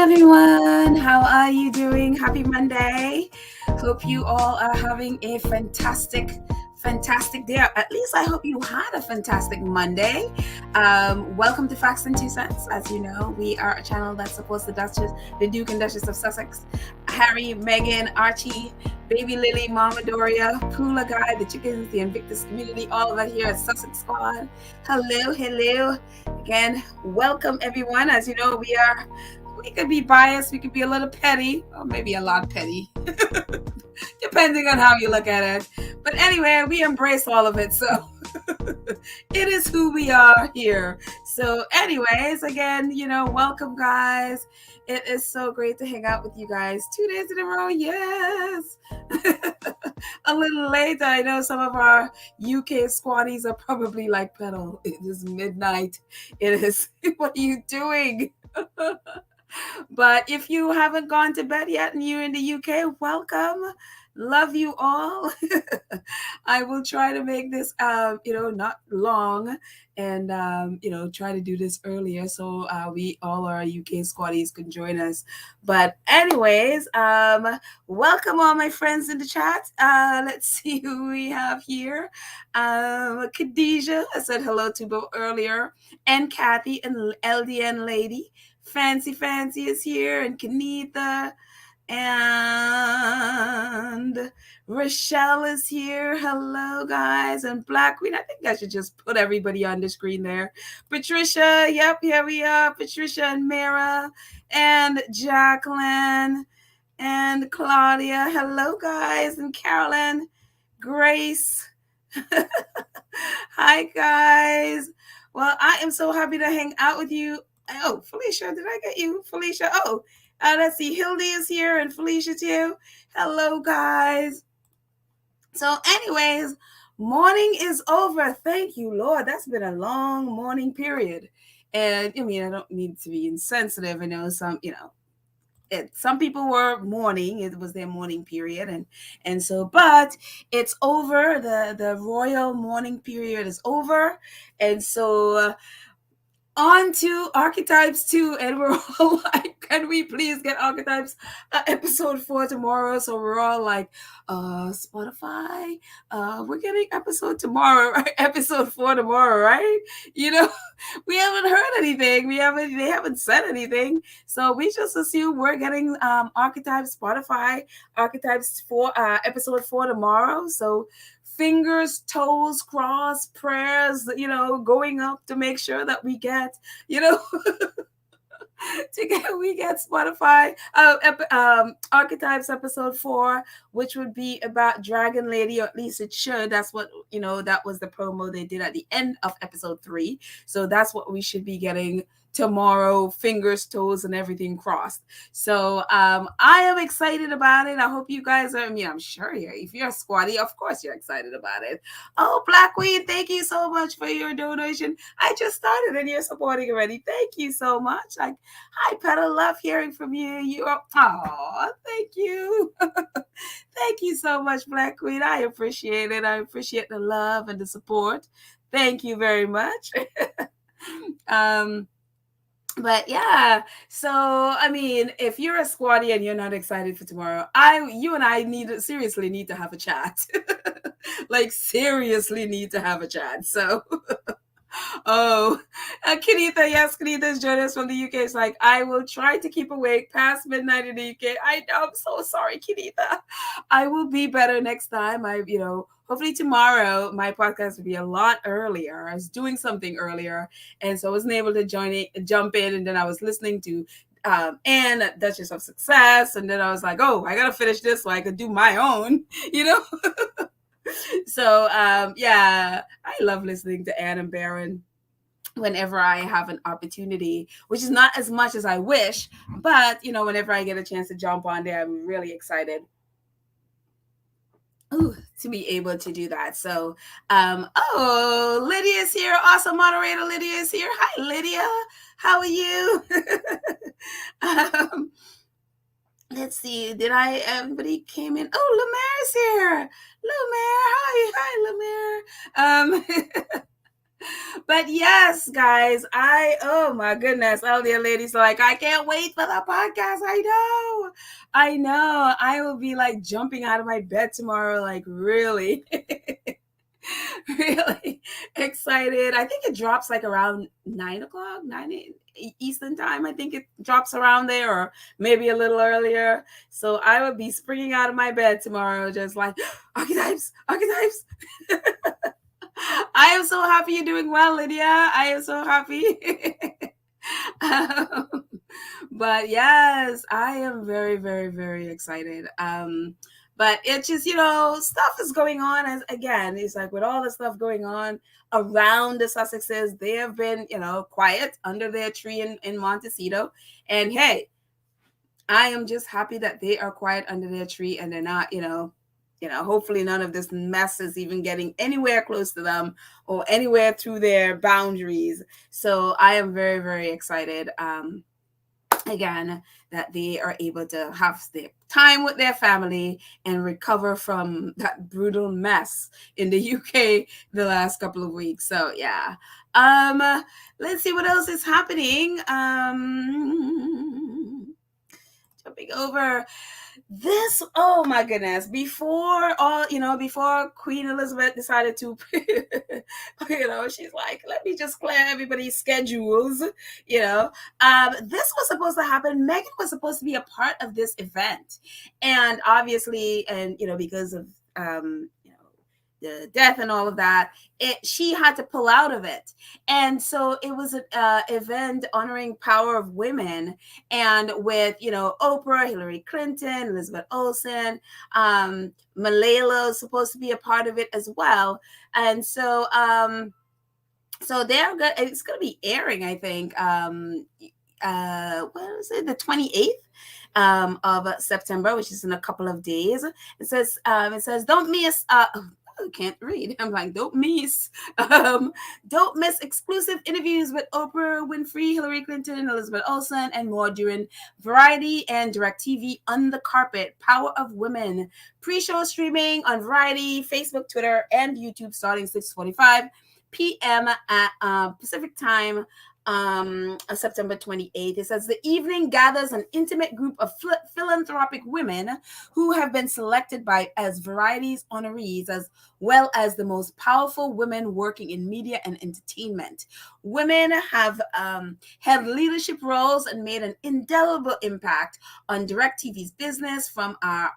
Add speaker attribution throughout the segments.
Speaker 1: everyone. How are you doing? Happy Monday. Hope you all are having a fantastic day. At least I hope you had a fantastic Monday. Welcome to Facts and Two Cents. As you know, we are a channel that supports the Duke and Duchess of Sussex, Harry, Meghan, Archie, Baby Lily, Mama Doria, Pula Guy, the chickens, the Invictus community, all of us here at Sussex Squad. Hello. Again, welcome everyone. As you know, we could be biased, we could be a little petty, or maybe a lot petty, depending on how you look at it. But anyway, we embrace all of it, so it is who we are here. So anyways, again, welcome guys. It is so great to hang out with you guys 2 days in a row. Yes. A little late. I know some of our UK squaddies are probably like, Pedal, it is midnight. It is, what are you doing? But if you haven't gone to bed yet and you're in the UK, welcome. Love you all. I will try to make this, not long, and try to do this earlier so we all our UK squaddies can join us. But anyways, welcome all my friends in the chat. Let's see who we have here. Khadijah, I said hello to both earlier, and Kathy and LDN Lady. Fancy is here, and Kanitha, and Rochelle is here. Hello, guys. And Black Queen, I think I should just put everybody on the screen there. Patricia, yep, here we are. Patricia and Mara, and Jacqueline, and Claudia. Hello, guys. And Carolyn, Grace. Hi, guys. Well, I am so happy to hang out with you. Oh, Felicia, did I get you? Felicia, let's see. Hildy is here and Felicia too. Hello, guys. So anyways, morning is over. Thank you, Lord. That's been a long morning period. And I mean, I don't need to be insensitive. I know some people were mourning. It was their mourning period, and so, but it's over. The royal mourning period is over, and so on to Archetypes 2, and we're all like, can we please get Archetypes episode 4 tomorrow? So we're all like, Spotify, we're getting episode 4 tomorrow, right? We haven't heard anything. They haven't said anything. So we just assume we're getting Archetypes, Spotify, Archetypes 4, episode 4 tomorrow. So fingers, toes, cross, prayers, going up to make sure that we get, we get Spotify Archetypes episode 4, which would be about Dragon Lady, or at least it should. That's what, that was the promo they did at the end of episode 3. So that's what we should be getting tomorrow, fingers, toes, and everything crossed. So I am excited about it. I hope you guys are. I'm sure if you're a squatty, of course you're excited about it. Oh, Black Queen, thank you so much for your donation. I just started and you're supporting already. Thank you so much. Hi, Pedal, love hearing from you. Thank you. Thank you so much, Black Queen. I appreciate it. I appreciate the love and the support. Thank you very much. But yeah, so I mean, if you're a squatty and you're not excited for tomorrow, you and I seriously need to have a chat. Seriously need to have a chat. So Kanitha, yes, Kanitha is joining us from the UK. It's like, I will try to keep awake past midnight in the UK. I know, I'm so sorry, Kanitha. I will be better next time. Hopefully tomorrow my podcast will be a lot earlier. I was doing something earlier, and so I wasn't able to jump in, and then I was listening to and Duchess of Success, and then I was like, oh, I gotta finish this so I could do my own, So yeah, I love listening to Anne and Baron whenever I have an opportunity, which is not as much as I wish, but whenever I get a chance to jump on there, I'm really excited to be able to do that. So Lydia's here. Awesome moderator Lydia is here. Hi, Lydia. How are you? Let's see. Did everybody came in? Oh, Lemaire's here. Lemare. Hi, Lemare. But yes, guys, oh my goodness, all the ladies are like, I can't wait for the podcast. I know. I will be like jumping out of my bed tomorrow, like really, really excited. I think it drops like around 9 o'clock, 9 Eastern time. I think it drops around there, or maybe a little earlier. So I will be springing out of my bed tomorrow, just like archetypes, archetypes. I am so happy you're doing well, Lydia. I am so happy. um, but yes, I am very, very, very excited. But it's just, stuff is going on. As again, it's like with all the stuff going on around the Sussexes, they have been, quiet under their tree in Montecito. And hey, I am just happy that they are quiet under their tree and they're not, hopefully none of this mess is even getting anywhere close to them or anywhere through their boundaries. So I am very, very excited. Again, that they are able to have their time with their family and recover from that brutal mess in the UK the last couple of weeks. So yeah. Let's see what else is happening. Jumping over this, oh my goodness, before Queen Elizabeth decided to she's like, let me just clear everybody's schedules. This was supposed to happen. Meghan was supposed to be a part of this event, and obviously, and because of the death and all of that, she had to pull out of it. And so it was an event honoring power of women, and with Oprah, Hillary Clinton, Elizabeth Olsen, Malala is supposed to be a part of it as well. And so they're good. It's going to be airing, I think, what is it, the 28th of September, which is in a couple of days. It says don't miss I can't read. I'm like, don't miss exclusive interviews with Oprah Winfrey, Hillary Clinton, Elizabeth Olsen, and more during Variety and DirecTV On the Carpet, Power of Women. Pre-show streaming on Variety, Facebook, Twitter, and YouTube starting 6:45 p.m. at Pacific time. September 28th. It says the evening gathers an intimate group of philanthropic women who have been selected as Variety's honorees, as well as the most powerful women working in media and entertainment. Women have held leadership roles and made an indelible impact on DirecTV's business from our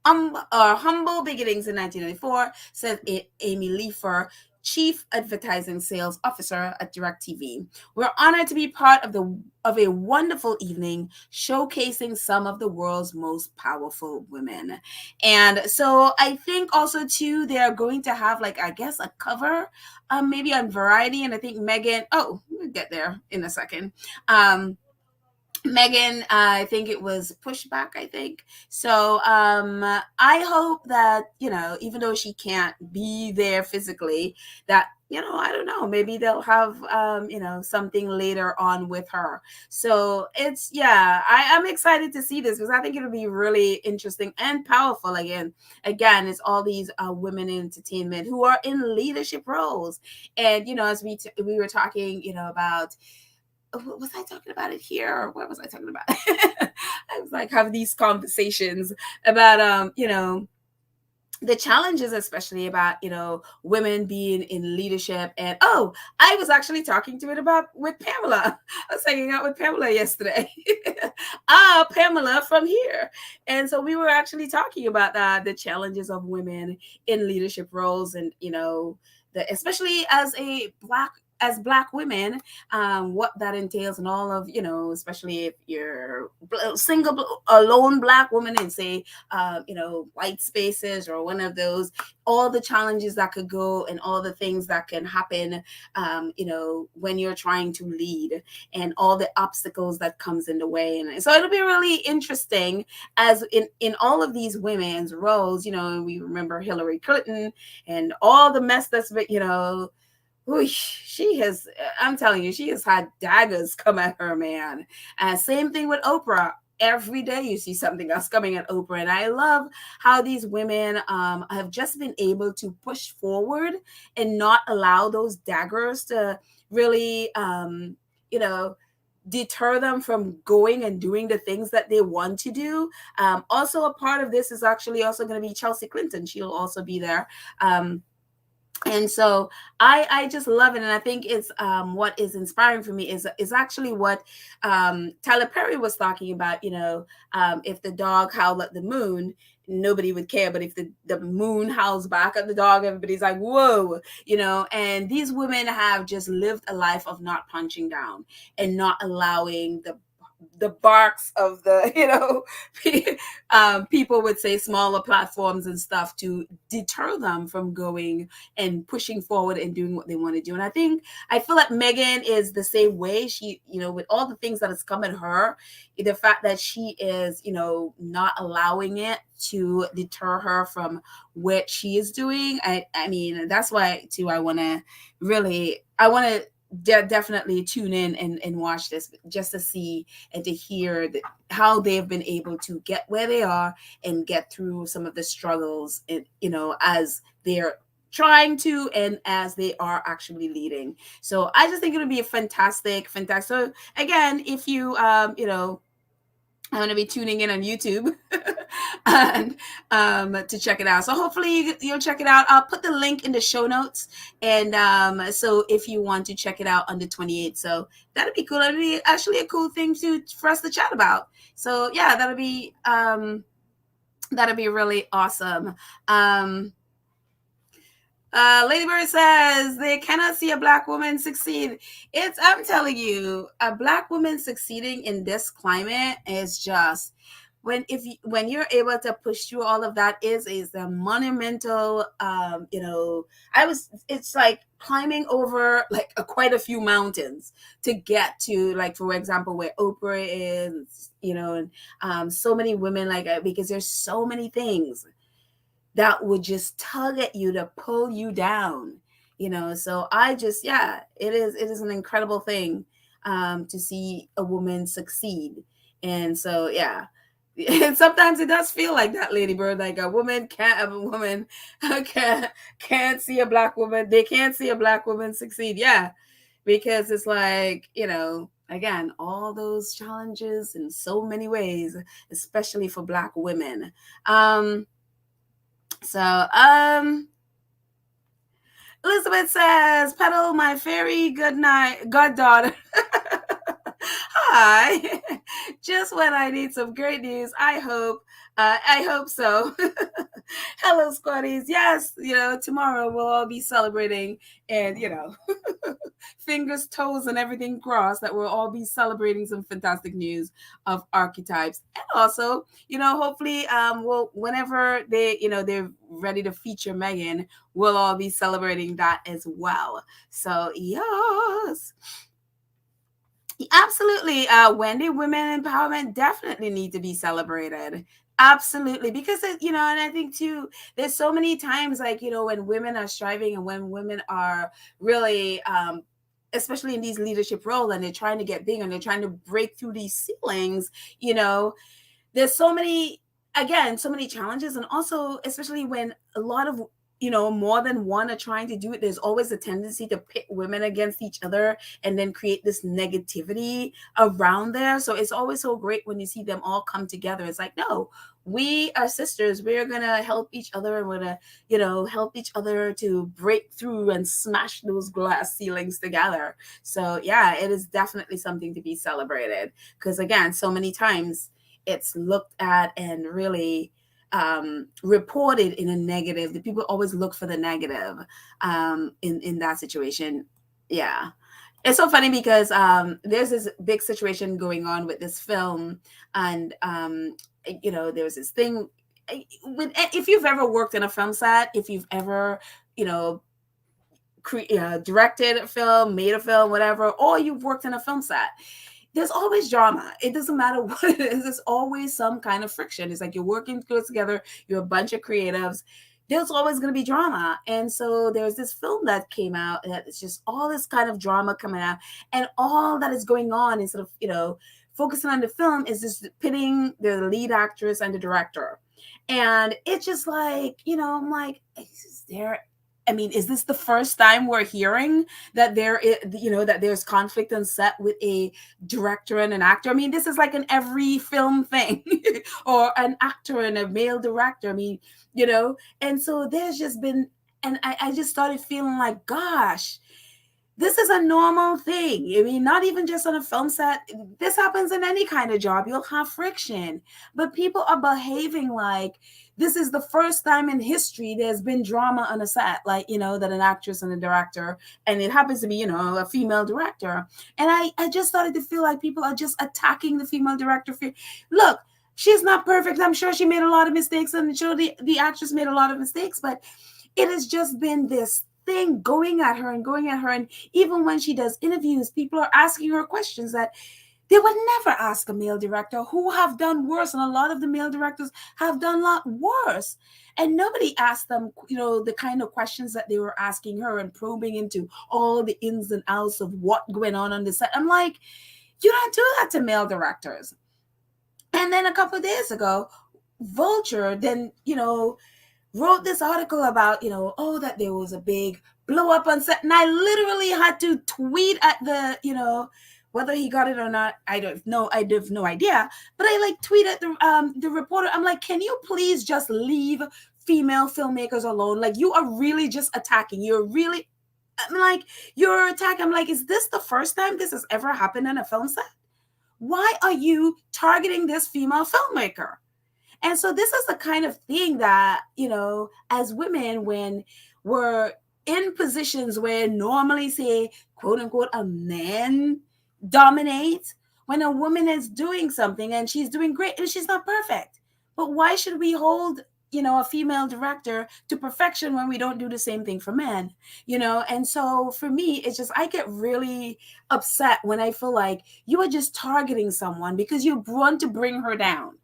Speaker 1: humble beginnings in 1994, said Amy Leifer, Chief Advertising Sales Officer at DirecTV. We're honored to be part of a wonderful evening showcasing some of the world's most powerful women. And so I think also too, they're going to have a cover maybe on Variety, and I think Meghan, we'll get there in a second. Meghan, I think it was pushed back, I think. So I hope that, even though she can't be there physically, that, I don't know, maybe they'll have, something later on with her. So I'm excited to see this because I think it'll be really interesting and powerful. Again, it's all these women in entertainment who are in leadership roles. And, as we were talking, about, was I talking about it here, or what was I talking about? I was like having these conversations about the challenges, especially about women being in leadership. And I was actually talking to it with Pamela. I was hanging out with Pamela yesterday. Pamela from here. And so we were actually talking about the challenges of women in leadership roles, and especially as Black women, what that entails, and all of, especially if you're a lone Black woman in, say, white spaces or one of those, all the challenges that could go and all the things that can happen, when you're trying to lead, and all the obstacles that comes in the way. And so it'll be really interesting as in all of these women's roles, we remember Hillary Clinton and all the mess that's been, I'm telling you, she has had daggers come at her, man. Same thing with Oprah. every day you see something else coming at Oprah. And I love how these women have just been able to push forward and not allow those daggers to really, you know, deter them from going and doing the things that they want to do. Also, a part of this is actually also going to be Chelsea Clinton. She'll also be there. And so I just love it, and I think it's what is inspiring for me is actually what Tyler Perry was talking about. If the dog howled at the moon, nobody would care, but if the moon howls back at the dog, everybody's like, whoa. And these women have just lived a life of not punching down and not allowing the barks of the people would say smaller platforms and stuff to deter them from going and pushing forward and doing what they want to do. And I feel like Meghan is the same way. She, with all the things that has come at her, the fact that she is, not allowing it to deter her from what she is doing. I mean, that's why too I want to definitely tune in and watch this just to see and to hear how they've been able to get where they are and get through some of the struggles, as they're trying to and as they are actually leading. So I just think it'll be a fantastic. So again, if you I'm going to be tuning in on YouTube and to check it out. So hopefully you'll check it out. I'll put the link in the show notes. And so if you want to check it out on the 28th. So that'd be cool. That'd be actually a cool thing for us to chat about. So yeah, that'll be really awesome. Lady Bird says they cannot see a Black woman succeed. I'm telling you, a Black woman succeeding in this climate is just when you're able to push through all of that is a monumental. It's like climbing over like quite a few mountains to get to, like, for example, where Oprah is, and so many women, because there's so many things that would just tug at you to pull you down, So it is an incredible thing to see a woman succeed. And so, yeah. And sometimes it does feel like that, Lady Bird, like a woman can't see a Black woman. They can't see a Black woman succeed. Yeah. Because it's like, again, all those challenges in so many ways, especially for Black women. So, Elizabeth says, "Pedal my fairy good night, goddaughter." Hi. Just when I need some great news. I hope so. Hello, squaddies. Yes, tomorrow we'll all be celebrating, and fingers, toes, and everything crossed that we'll all be celebrating some fantastic news of Archetypes. And also, hopefully, whenever they're ready to feature Meghan, we'll all be celebrating that as well. So, yes. Absolutely. Wendy, women empowerment definitely need to be celebrated. Absolutely. Because, and I think too, there's so many times, when women are striving and when women are really, especially in these leadership roles, and they're trying to get big and they're trying to break through these ceilings, there's so many challenges. And also, especially when a lot of more than one are trying to do it, there's always a tendency to pit women against each other and then create this negativity around there. So it's always so great when you see them all come together. It's like, no, we are sisters. We're going to help each other, and we're going to, help each other to break through and smash those glass ceilings together. So yeah, it is definitely something to be celebrated, because again, so many times it's looked at and really reported in a negative. The people always look for the negative in that situation. Yeah. It's so funny because there's this big situation going on with this film, and there's this thing if you've ever worked in a film set, if you've ever directed a film, made a film, whatever, or you've worked in a film set, there's always drama. It doesn't matter what it is. There's always some kind of friction. It's like you're working close together. You're a bunch of creatives. There's always going to be drama. And so there's this film that came out that it's just all this kind of drama coming out, and all that is going on is sort of, focusing on the film is just pitting the lead actress and the director. And it's just like, I'm like, is there, I mean, is this the first time we're hearing that that there's conflict on set with a director and an actor? I mean, this is like in every film thing, or an actor and a male director. I mean, and so there's just been, and I just started feeling like, gosh, this is a normal thing. I mean, not even just on a film set. This happens in any kind of job. You'll have friction. But people are behaving like this is the first time in history there's been drama on a set, like, that an actress and a director, and it happens to be, a female director. And I just started to feel like people are just attacking the female director. Look, she's not perfect. I'm sure she made a lot of mistakes, and I'm sure the actress made a lot of mistakes, but it has just been this thing going at her. And even when she does interviews, people are asking her questions that they would never ask a male director, who have done worse. And a lot of the male directors have done a lot worse. And nobody asked them, the kind of questions that they were asking her and probing into all the ins and outs of what going on the set. I'm like, you don't do that to male directors. And then a couple of days ago, Vulture then, wrote this article about, that there was a big blow up on set. And I literally had to tweet at the, whether he got it or not, I don't know. I have no idea. But I tweeted the reporter. I'm like, can you please just leave female filmmakers alone? Like, you are really just attacking. You're attacking. I'm like, is this the first time this has ever happened in a film set? Why are you targeting this female filmmaker? And so this is the kind of thing that, as women, when we're in positions where normally, say, quote unquote, a man dominates, when a woman is doing something and she's doing great and she's not perfect. But why should we hold, a female director to perfection when we don't do the same thing for men? And so for me, it's just, I get really upset when I feel like you are just targeting someone because you want to bring her down.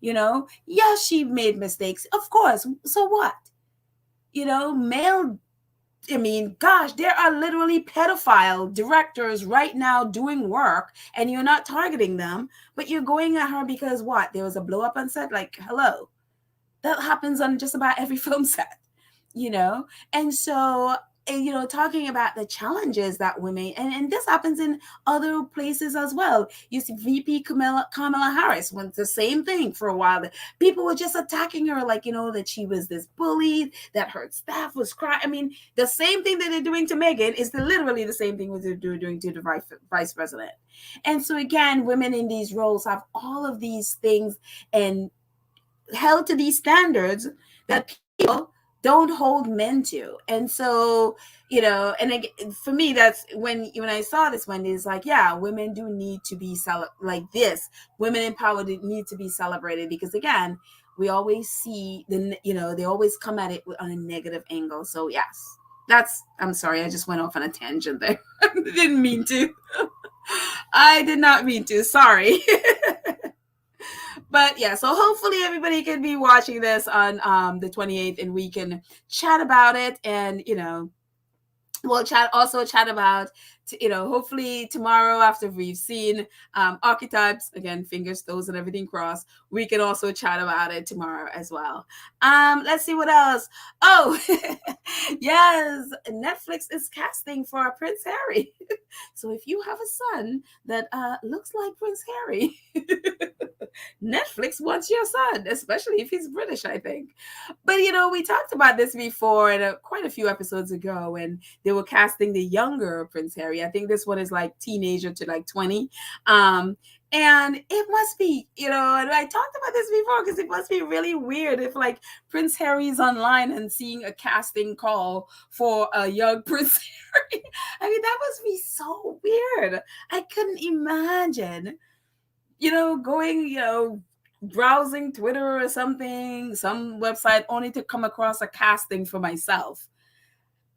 Speaker 1: Yes, she made mistakes, of course. So what? Gosh, there are literally pedophile directors right now doing work, and you're not targeting them, but you're going at her because what? There was a blow up on set? Like, hello. That happens on just about every film set, And so, talking about the challenges that women, and this happens in other places as well. You see VP Kamala Harris went the same thing for a while. People were just attacking her like, that she was this bully, that her staff was crying. I mean, the same thing that they're doing to Meghan is literally the same thing they're doing to the vice president. And so again, women in these roles have all of these things and held to these standards that people don't hold men to. And so, and again, for me, that's when I saw this, Wendy, is like, yeah, women do need to be like this. Women empowered need to be celebrated, because again, we always see they always come at it on a negative angle. So yes, I'm sorry, I just went off on a tangent there. Didn't mean to. I did not mean to. Sorry. But yeah, so hopefully everybody can be watching this on the 28th, and we can chat about it, and we'll chat about hopefully tomorrow, after we've seen Archetypes, again, fingers, toes, and everything crossed, we can also chat about it tomorrow as well. Let's see what else. Oh, yes, Netflix is casting for Prince Harry. So if you have a son that looks like Prince Harry, Netflix wants your son, especially if he's British, I think. But we talked about this before, and quite a few episodes ago, when they were casting the younger Prince Harry. I think this one is like teenager to like 20. And it must be, and I talked about this before, because it must be really weird if like Prince Harry's online and seeing a casting call for a young Prince Harry. I mean, that must be so weird. I couldn't imagine, going, browsing Twitter or something, some website, only to come across a casting for myself,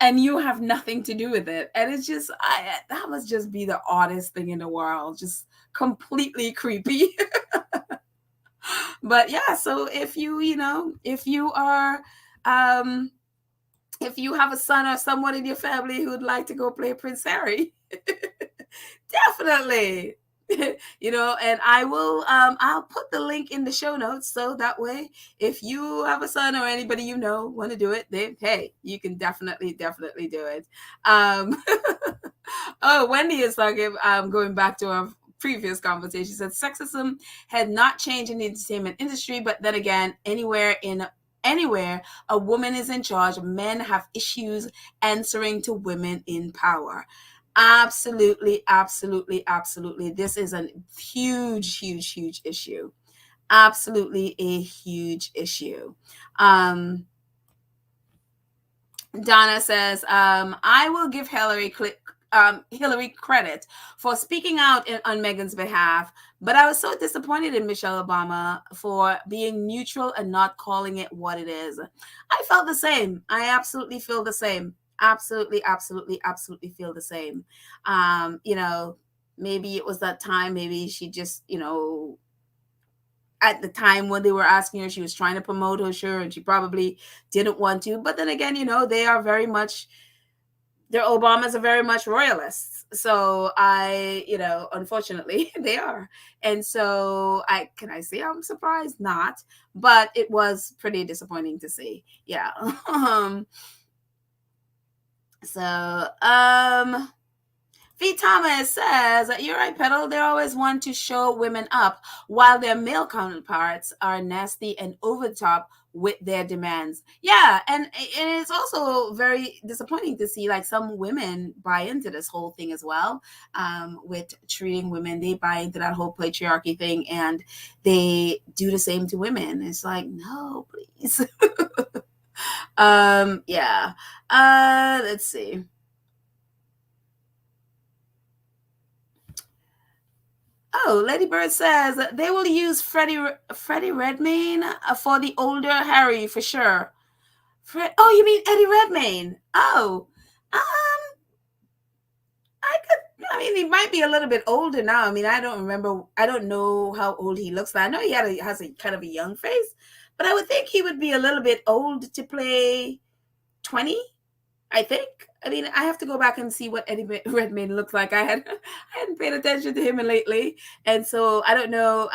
Speaker 1: and you have nothing to do with it. And it's just, that must just be the oddest thing in the world. Just completely creepy. But yeah, so if you are, if you have a son or someone in your family who would like to go play Prince Harry, definitely And I will, I'll put the link in the show notes. So that way, if you have a son or anybody want to do it, then hey, you can definitely do it. Oh, Wendy is talking, going back to our previous conversation, said sexism had not changed in the entertainment industry, but then again, anywhere a woman is in charge, men have issues answering to women in power. Absolutely. This is a huge issue. Absolutely a huge issue. Donna says, I will give Hillary credit for speaking out on Meghan's behalf, but I was so disappointed in Michelle Obama for being neutral and not calling it what it is. I felt the same. I absolutely feel the same. Absolutely feel the same. Maybe it was that time. Maybe she just, at the time when they were asking her, she was trying to promote her show and she probably didn't want to. But then again, they are very much, their Obamas are very much royalists. So unfortunately they are. And so can I say I'm surprised? Not, but it was pretty disappointing to see. Yeah. V. Thomas says, you're right, Petal. They always want to show women up while their male counterparts are nasty and over the top with their demands. Yeah, and it's also very disappointing to see like some women buy into this whole thing as well. With treating women, they buy into that whole patriarchy thing and they do the same to women. It's like, no, please. Yeah. Let's see. Oh, Lady Bird says they will use Freddie Redmayne for the older Harry for sure. Oh, you mean Eddie Redmayne? Oh, he might be a little bit older now. I mean, I don't remember. I don't know how old he looks like. I know he has a kind of a young face, but I would think he would be a little bit old to play 20. I think. I mean, I have to go back and see what Eddie Redmayne looks like. I hadn't paid attention to him lately, and so I don't know.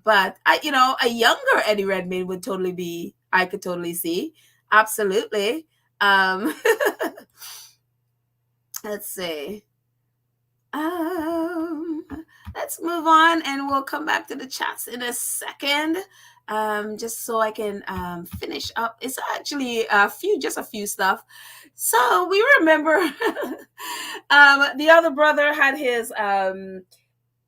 Speaker 1: But a younger Eddie Redmayne would totally be. I could totally see. Absolutely. Let's see. Let's move on, and we'll come back to the chats in a second. Just so I can finish up. It's actually just a few stuff. So we remember the other brother had his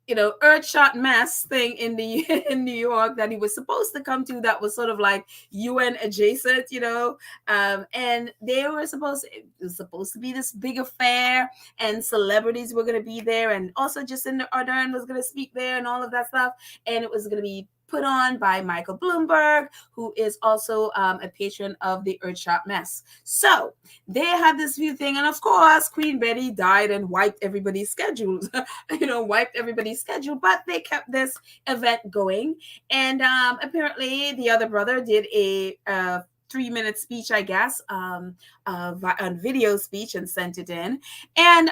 Speaker 1: Earthshot mess thing in New York that he was supposed to come to, that was sort of like UN adjacent, and it was supposed to be this big affair, and celebrities were going to be there, and also Jacinda Ardern was going to speak there and all of that stuff, and it was going to be put on by Michael Bloomberg, who is also a patron of the Earthshot mess. So they had this view thing, and of course, Queen Betty died and wiped everybody's schedules, but they kept this event going. And apparently the other brother did a 3-minute speech, I guess, on video speech, and sent it in. And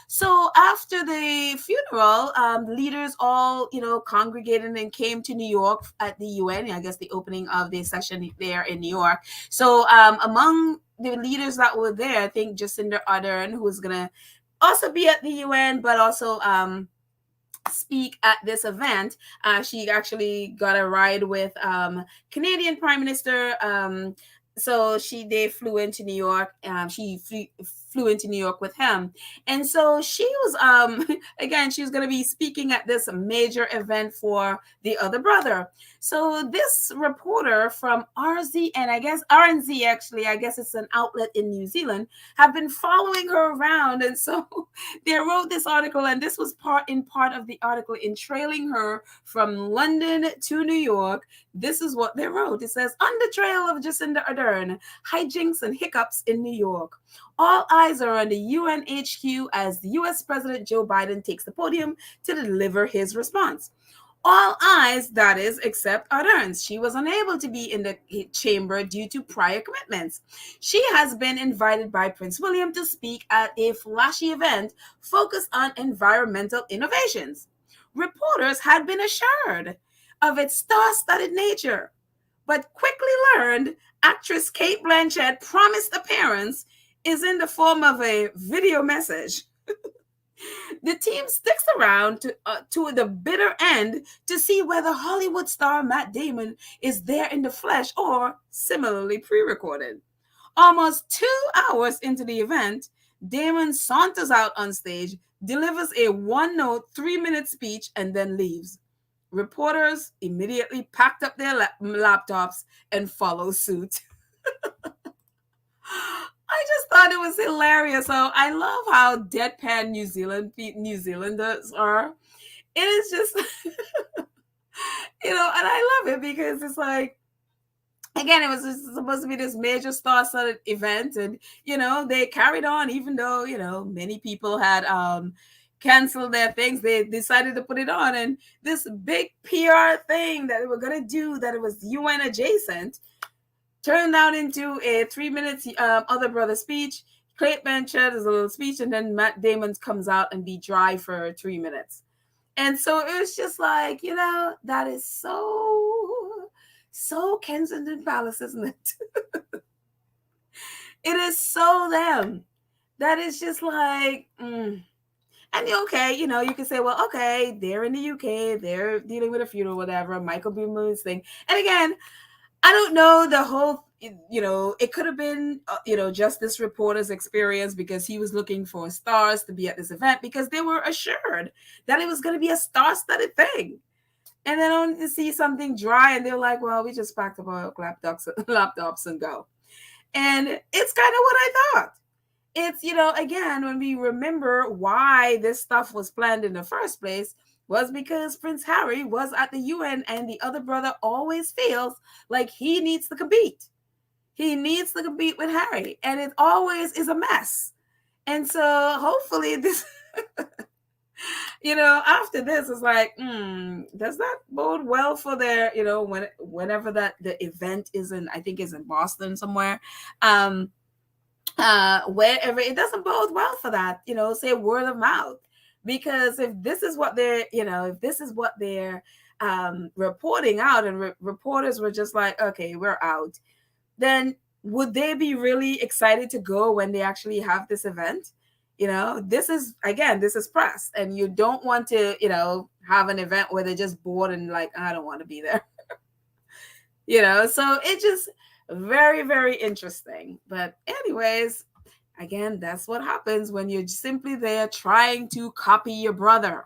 Speaker 1: so after the funeral, leaders all, congregated and came to New York at the UN, I guess the opening of the session there in New York. So among the leaders that were there, I think Jacinda Ardern, who was going to also be at the UN, but also speak at this event. She actually got a ride with Canadian Prime Minister. So they flew into New York. She flew into New York with him. And so she was, again, she was going to be speaking at this major event for the other brother. So this reporter from RZ, and I guess RNZ, actually, I guess it's an outlet in New Zealand, have been following her around. And so they wrote this article, and this was part of the article, in trailing her from London to New York. This is what they wrote. It says, on the trail of Jacinda Ardern, hijinks and hiccups in New York. All eyes are on the UN HQ as the US President Joe Biden takes the podium to deliver his response. All eyes, that is, except Ardern's. She was unable to be in the chamber due to prior commitments. She has been invited by Prince William to speak at a flashy event focused on environmental innovations. reporters had been assured of its star-studded nature, but quickly learned actress Cate Blanchett promised appearance is in the form of a video message. The team sticks around to the bitter end to see whether Hollywood star Matt Damon is there in the flesh or similarly pre-recorded. Almost 2 hours into the event, Damon saunters out on stage, delivers a one-note 3-minute speech, and then leaves. Reporters immediately packed up their laptops and follow suit. I just thought it was hilarious. So I love how deadpan New Zealanders are. It is just, and I love it because it's like, again, it was just supposed to be this major star-studded event, and they carried on, even though many people had canceled their things. They decided to put it on, and this big PR thing that they were going to do, that it was UN adjacent, turned out into a 3-minute other brother speech. Cate Blanchett is a little speech, and then Matt Damon comes out and be dry for 3 minutes. And so it was just like, that is so Kensington Palace, isn't it? It is so them. That is just like, And okay, you can say, well, okay, they're in the UK, they're dealing with a funeral, whatever, Michael Boomer's thing. And again, I don't know the whole, it could have been, just this reporter's experience because he was looking for stars to be at this event because they were assured that it was going to be a star-studded thing. And then only to see something dry, and they're like, well, we just packed up our laptops and go. And it's kind of what I thought. It's, again, when we remember why this stuff was planned in the first place, was because Prince Harry was at the UN, and the other brother always feels like he needs to compete. He needs to compete with Harry, and it always is a mess. And so hopefully this... after this, it's like, does that bode well for their, whenever that the event is in, I think is in Boston somewhere, wherever, it doesn't bode well for that, say word of mouth, because if this is what they're, reporting out, and reporters were just like, okay, we're out, then would they be really excited to go when they actually have this event? This is press, and you don't want to, have an event where they're just bored and like, I don't want to be there. So it's just very, very interesting. But anyways, again, that's what happens when you're simply there trying to copy your brother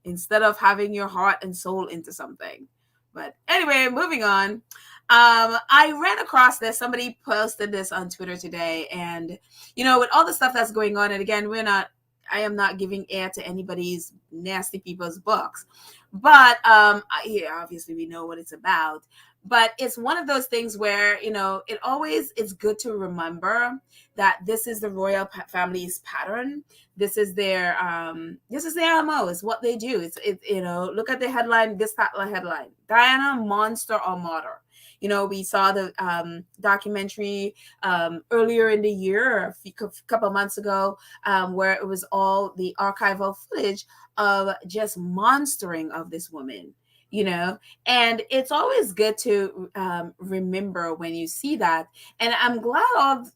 Speaker 1: instead of having your heart and soul into something. But anyway, moving on. I ran across this. Somebody posted this on Twitter today, and with all the stuff that's going on, and again, I am not giving air to anybody's nasty people's books, but obviously we know what it's about. But it's one of those things where it's good to remember that this is the royal family's pattern. This is their MO. It's what they do. Look at the headline. This headline: Diana, monster or martyr. We saw the documentary earlier in the year, a couple months ago, where it was all the archival footage of just monstering of this woman, and it's always good to remember when you see that. And I'm glad,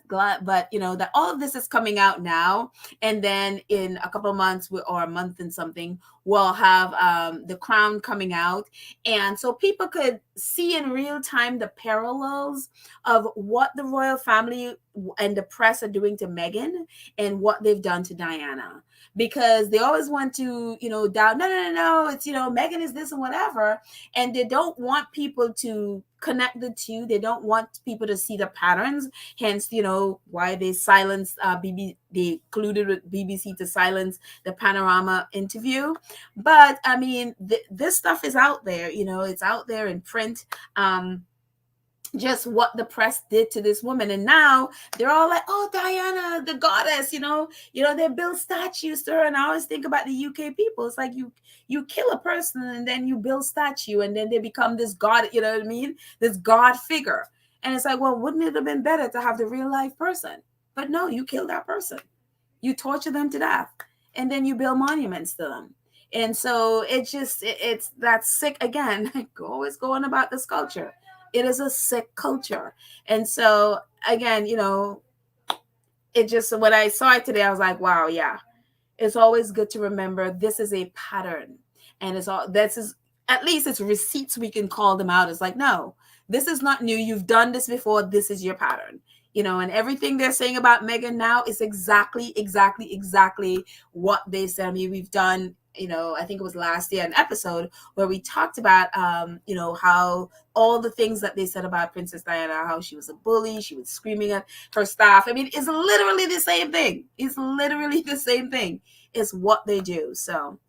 Speaker 1: but that all of this is coming out now, and then in a couple of months or a month and something, we'll have The Crown coming out, and so people could see in real time the parallels of what the royal family and the press are doing to Meghan and what they've done to Diana, because they always want to doubt, no, it's Meghan is this and whatever, and they don't want people to connect the two. They don't want people to see the patterns, hence why they silenced they colluded with BBC to silence the Panorama interview. But I mean, this stuff is out there, it's out there in print. Just what the press did to this woman, and now they're all like, oh, Diana, the goddess, they build statues to her. And I always think about the UK people. It's like you kill a person and then you build statue, and then they become this god, this god figure. And it's like, well, wouldn't it have been better to have the real life person? But no, you kill that person, you torture them to death, and then you build monuments to them. And so it's that sick again. Always going about this culture. It is a sick culture. And so again, it just, when I saw it today, I was like, wow, yeah. It's always good to remember this is a pattern. And this is, at least it's receipts, we can call them out. It's like, no, this is not new. You've done this before. This is your pattern. And everything they're saying about Meghan now is exactly what they said. I mean, we've done, I think it was last year, an episode where we talked about, how all the things that they said about Princess Diana, how she was a bully, she was screaming at her staff. I mean, it's literally the same thing. It's literally the same thing. It's what they do. So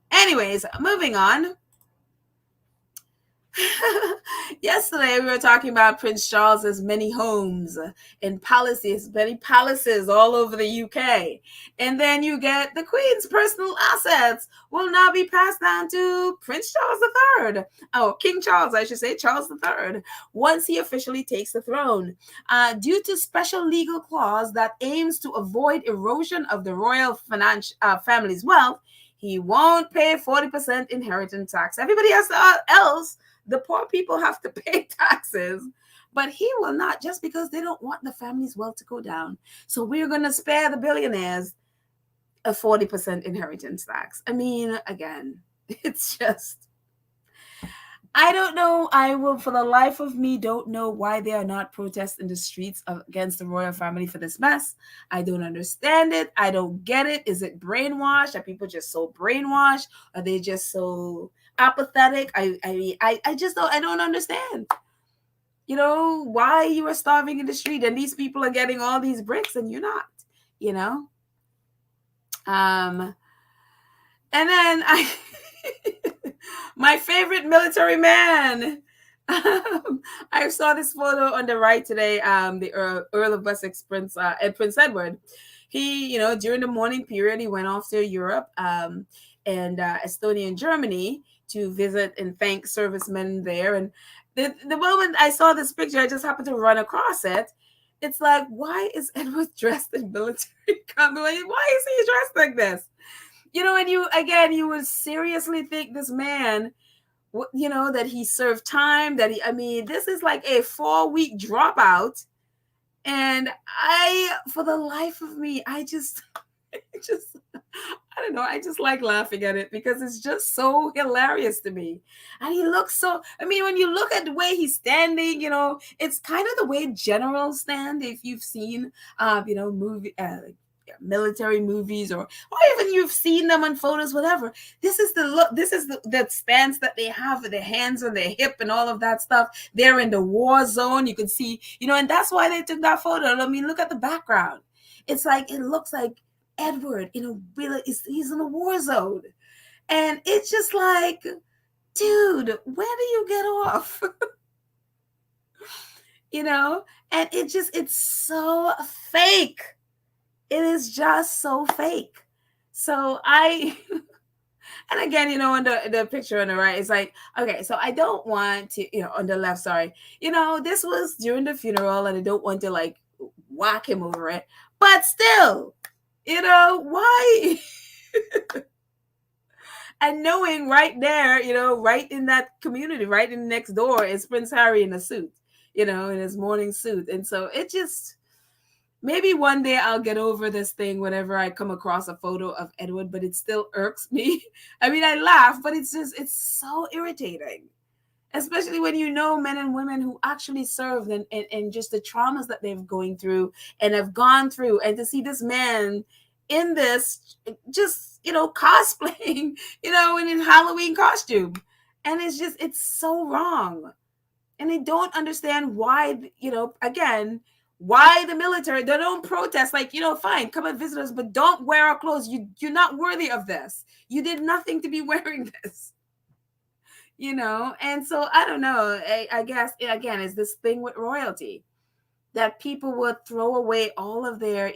Speaker 1: anyways, moving on. Yesterday we were talking about Prince Charles's many homes and palaces, many palaces all over the UK. And then you get the Queen's personal assets will now be passed down to Prince Charles III. Oh, King Charles, I should say, Charles III, once he officially takes the throne. Due to special legal clause that aims to avoid erosion of the royal family's wealth, he won't pay 40% inheritance tax. Everybody else, the poor people, have to pay taxes, but he will not, just because they don't want the family's wealth to go down. So we're going to spare the billionaires a 40% inheritance tax. I mean, again, it's just, I don't know. I will, for the life of me, don't know why they are not protesting the streets against the royal family for this mess. I don't understand it. I don't get it. Is it brainwashed? Are people just so brainwashed? Are they just so apathetic? I just don't, I don't understand. Why you are starving in the street and these people are getting all these bricks and you're not, and then my favorite military man. I saw this photo on the right today. The Earl of Sussex, Prince Edward. He, during the mourning period, he went off to Europe and Estonia and Germany to visit and thank servicemen there. And the moment I saw this picture, I just happened to run across it. It's like, why is Edward dressed in military garb? Why is he dressed like this? And you would seriously think this man, that he served time, this is like a 4-week dropout. And for the life of me, I don't know. I just like laughing at it because it's just so hilarious to me. And he looks so, when you look at the way he's standing, it's kind of the way generals stand. If you've seen, military movies or even you've seen them on photos, whatever. This is the look. This is the stance that they have with their hands on their hip and all of that stuff. They're in the war zone. You can see, and that's why they took that photo. Look at the background. It's like, it looks like Edward he's in a war zone. And it's just like, dude, where do you get off? And it's so fake. It is just so fake. So and again, on the picture on the right, it's like, okay, so I don't want to, on the left, sorry, this was during the funeral and I don't want to like whack him over it, but still, why? And knowing right there, right in that community, right in next door is Prince Harry in a suit, in his morning suit. And so it just, maybe one day I'll get over this thing whenever I come across a photo of Edward, but it still irks me. I laugh, but it's so irritating, especially when men and women who actually served and just the traumas that they've going through and have gone through. And to see this man in this, just, cosplaying, in Halloween costume. And it's so wrong. And I don't understand why, again, why the military, they don't protest, like, fine, come and visit us, but don't wear our clothes. You're not worthy of this. You did nothing to be wearing this, and so I don't know. I guess, again, it's this thing with royalty that people would throw away all of their,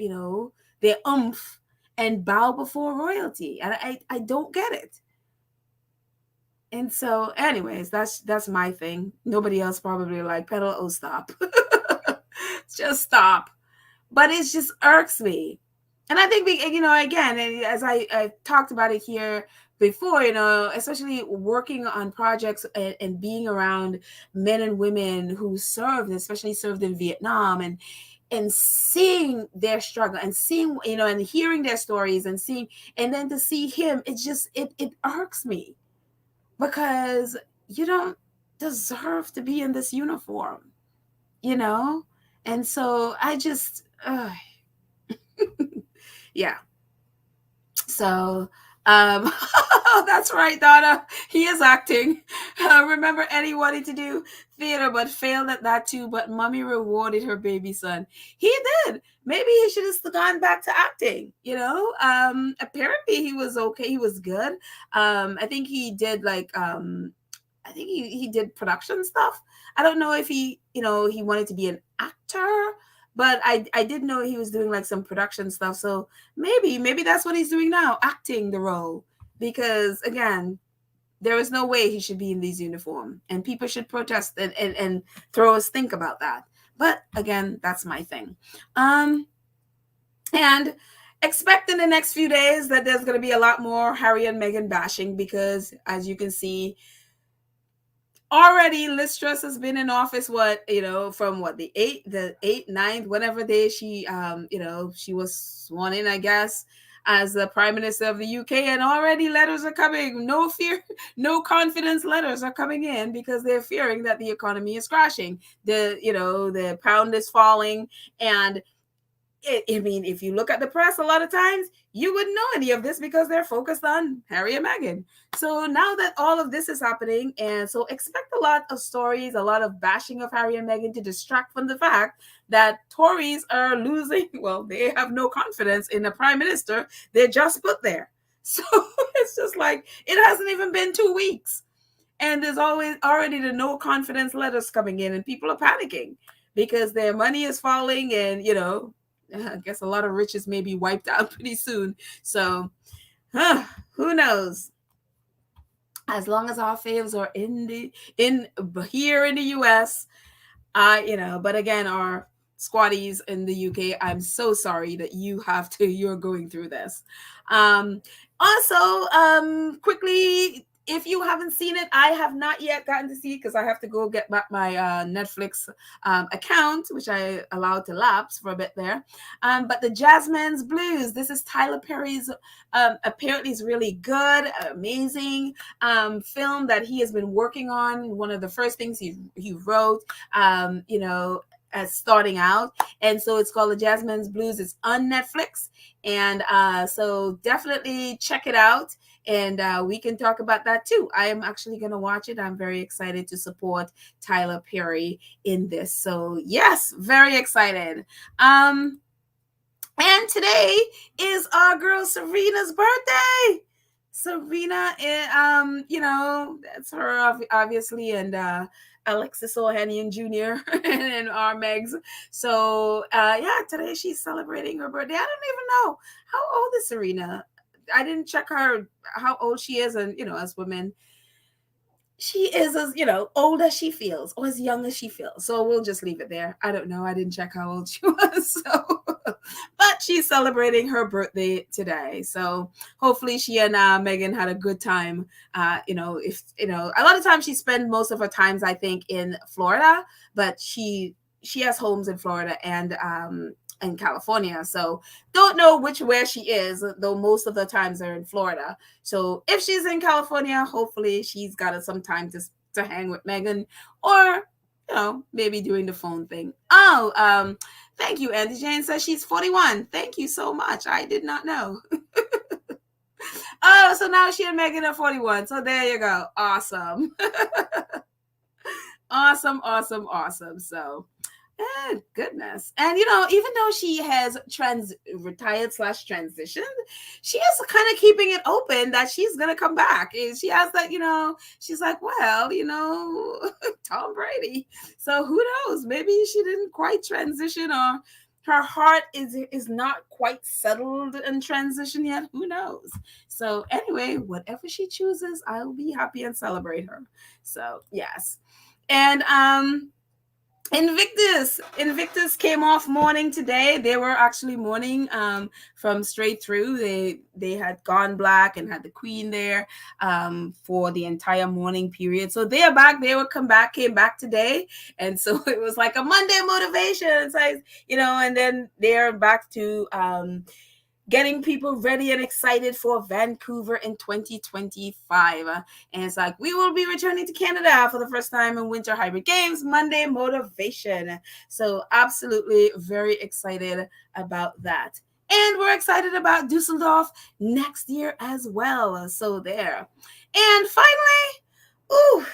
Speaker 1: their oomph and bow before royalty. And I don't get it. And so, anyways, that's my thing. Nobody else probably like, pedal, oh, stop. Just stop. But it just irks me. And I think again, as I talked about it here before, especially working on projects and being around men and women who served, especially served in Vietnam, and seeing their struggle and seeing, and hearing their stories and seeing, and then to see him, it irks me, because you don't deserve to be in this uniform, and so I just yeah. So, that's right, Donna. He is acting. Remember Eddie wanted to do theater but failed at that too, but mommy rewarded her baby son. He did. Maybe he should have gone back to acting, apparently he was okay. He was good. I think he did I think he did production stuff. I don't know if he wanted to be an actor, but I did know he was doing like some production stuff. So maybe that's what he's doing now, acting the role. Because again, there is no way he should be in these uniform, and people should protest and throw us think about that. But again, that's my thing. And expect in the next few days that there's going to be a lot more Harry and Meghan bashing, because as you can see, already Liz Truss has been in office from the 8th, 9th, whatever day she she was sworn in, I guess, as the Prime Minister of the UK, and already letters are coming. No fear, no confidence letters are coming in, because they're fearing that the economy is crashing. The pound is falling, and if you look at the press, a lot of times you wouldn't know any of this because they're focused on Harry and Meghan. So now that all of this is happening, and so expect a lot of stories, a lot of bashing of Harry and Meghan to distract from the fact that Tories are losing. Well, they have no confidence in the Prime Minister they just put there. So it's just like, it hasn't even been 2 weeks. And there's already the no confidence letters coming in, and people are panicking because their money is falling, and I guess a lot of riches may be wiped out pretty soon. So, who knows? As long as our faves are here in the US, but again, our squatties in the UK, I'm so sorry that you're going through this. Also, quickly, if you haven't seen it, I have not yet gotten to see it because I have to go get back my Netflix account, which I allowed to lapse for a bit there. But the Jasmine's Blues, this is Tyler Perry's, apparently is really good, amazing film that he has been working on. One of the first things he wrote, as starting out. And so it's called The Jasmine's Blues. It's on Netflix. And so definitely check it out. And we can talk about that too. I am actually going to watch it. I'm very excited to support Tyler Perry in this. So yes, very excited. And today is our girl Serena's birthday. Serena, that's her obviously, and Alexis Ohanian Jr. and our Megs. So today she's celebrating her birthday. I don't even know, how old is Serena. I didn't check her how old she is, and as women, she is as old as she feels, or as young as she feels. So we'll just leave it there. I don't know. I didn't check how old she was. So, but she's celebrating her birthday today. So hopefully she and Meghan had a good time. If a lot of times she spends most of her times, I think, in Florida, but she has homes in Florida and in California. So don't know where she is, though most of the times are in Florida. So if she's in California, hopefully she's got some time to hang with Meghan, or maybe doing the phone thing. Thank you. Andy Jane says she's 41. Thank you so much. I did not know. Oh, so now she and Meghan are 41. So there you go. Awesome. Awesome. So goodness. And even though she has retired/transitioned, she is kind of keeping it open that she's gonna come back. And she has that, she's like, well, Tom Brady. So who knows? Maybe she didn't quite transition, or her heart is not quite settled in transition yet. Who knows? So anyway, whatever she chooses, I'll be happy and celebrate her. So yes. And Invictus came off mourning today. They were actually mourning from straight through. They had gone black and had the queen there for the entire mourning period. So they are back. They will came back today, and so it was like a Monday motivation. It's like, and then they're back to getting people ready and excited for Vancouver in 2025. And it's like, we will be returning to Canada for the first time in Winter Hybrid Games, Monday motivation. So absolutely very excited about that. And we're excited about Dusseldorf next year as well. So there. And finally, ooh,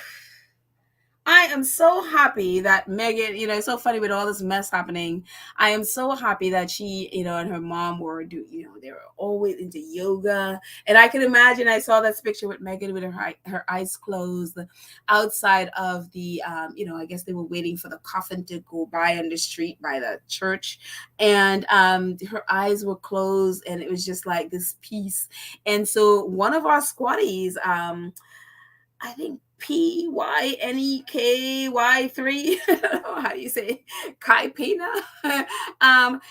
Speaker 1: I am so happy that Meghan, it's so funny with all this mess happening. I am so happy that she, and her mom they were always into yoga. And I can imagine, I saw that picture with Meghan with her eyes closed outside of the, I guess they were waiting for the coffin to go by on the street by the church. And her eyes were closed and it was just like this peace. And so one of our squatties, I think PYNEKY3. How do you say Kai Pina?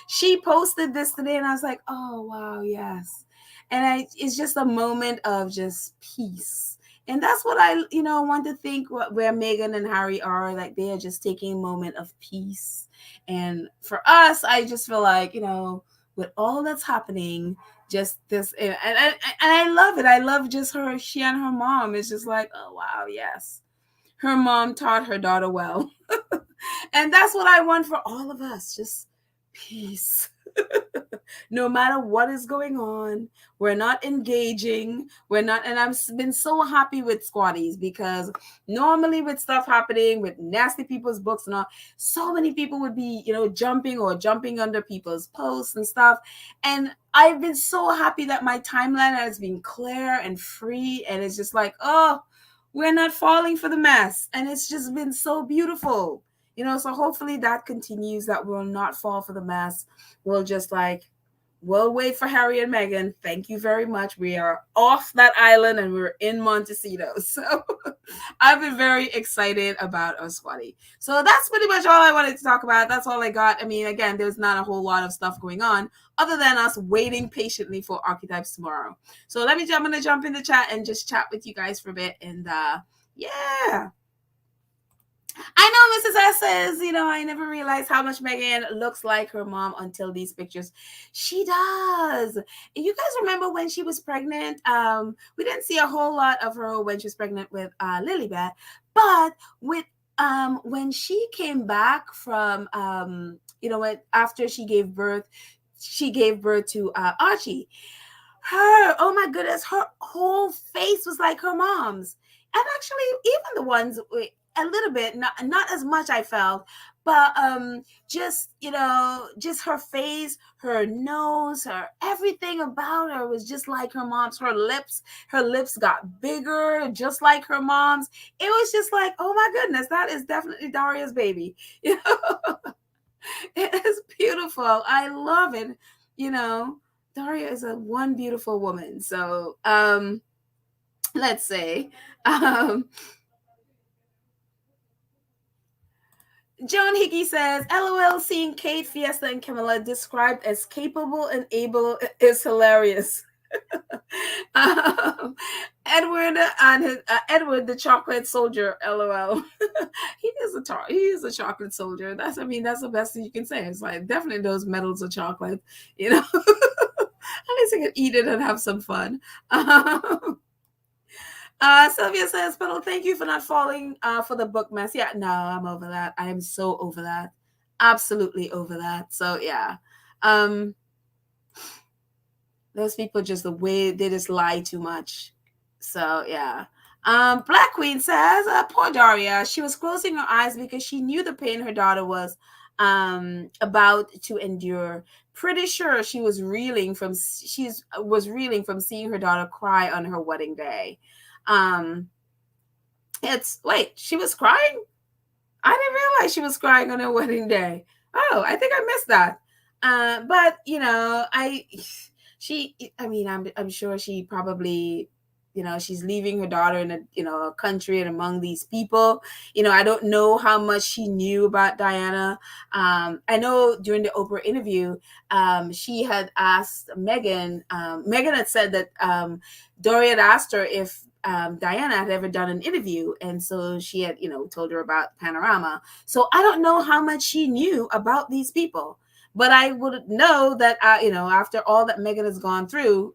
Speaker 1: She posted this today, and I was like, oh wow, yes. And it's just a moment of just peace. And that's what I, want to think where Meghan and Harry are, like they are just taking a moment of peace. And for us, I just feel like, with all that's happening, just this, and I love it. I love just she and her mom. It's just like, oh wow, yes, her mom taught her daughter well. And that's what I want for all of us, just peace. No matter what is going on, we're not engaging, and I've been so happy with squatties, because normally with stuff happening with nasty people's books and all, so many people would be jumping under people's posts and stuff, and I've been so happy that my timeline has been clear and free, and it's just like, oh, we're not falling for the mess, and it's just been so beautiful. So hopefully that continues, that we'll not fall for the mess. We'll just we'll wait for Harry and Meghan. Thank you very much. We are off that island and we're in Montecito. So I've been very excited about our squatty. So that's pretty much all I wanted to talk about. That's all I got. I mean, again, there's not a whole lot of stuff going on other than us waiting patiently for Archetypes tomorrow. So I'm going to jump in the chat and just chat with you guys for a bit. And yeah. I know Mrs. S says, I never realized how much Meghan looks like her mom until these pictures. She does. You guys remember when she was pregnant? We didn't see a whole lot of her when she was pregnant with Lilibet, but with when she came back from after she gave birth to Archie. Oh my goodness, her whole face was like her mom's. And actually, even the ones a little bit, not as much, I felt, but just her face, her nose, her everything about her was just like her mom's. Her lips got bigger, just like her mom's. It was just like, oh my goodness, that is definitely Daria's baby. It is beautiful. I love it. Daria is one beautiful woman. So let's say Joan Hickey says, LOL, seeing Kate, Fiesta, and Camilla described as capable and able is hilarious. Edward and Edward the chocolate soldier, LOL. he is a chocolate soldier. That's the best thing you can say. It's like definitely those medals of chocolate, At least I can eat it and have some fun. Sylvia says, Polo, thank you for not falling for the book mess. Yeah, no, I'm over that. I am so over that. Absolutely over that. So yeah. Those people just, the way they just lie too much. So yeah. Black Queen says, poor Daria. She was closing her eyes because she knew the pain her daughter was about to endure. Pretty sure she was reeling from seeing her daughter cry on her wedding day. She was crying? I didn't realize she was crying on her wedding day. Oh, I think I missed that. But I'm sure she probably she's leaving her daughter in a country and among these people. I don't know how much she knew about Diana. I know during the Oprah interview, she had asked Meghan. Meghan had said that Dory had asked her if Diana had ever done an interview, and so she had told her about Panorama. So I don't know how much she knew about these people, but I would know that after all that Meghan has gone through,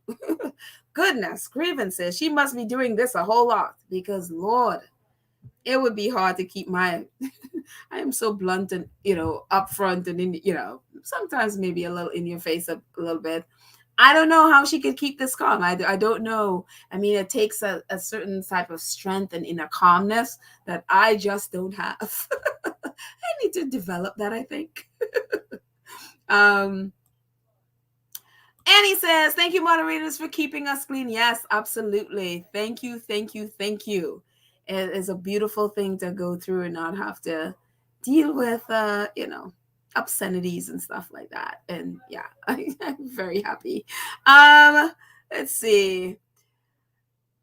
Speaker 1: goodness, grievances, she must be doing this a whole lot, because Lord, it would be hard to keep my I am so blunt and upfront and sometimes maybe a little in your face a little bit. I don't know how she could keep this calm. I don't know. I mean, it takes a certain type of strength and inner calmness that I just don't have. I need to develop that, I think. Annie says, thank you, moderators, for keeping us clean. Yes, absolutely. Thank you, thank you, thank you. It is a beautiful thing to go through and not have to deal with, obscenities and stuff like that. And yeah, I'm very happy. Let's see.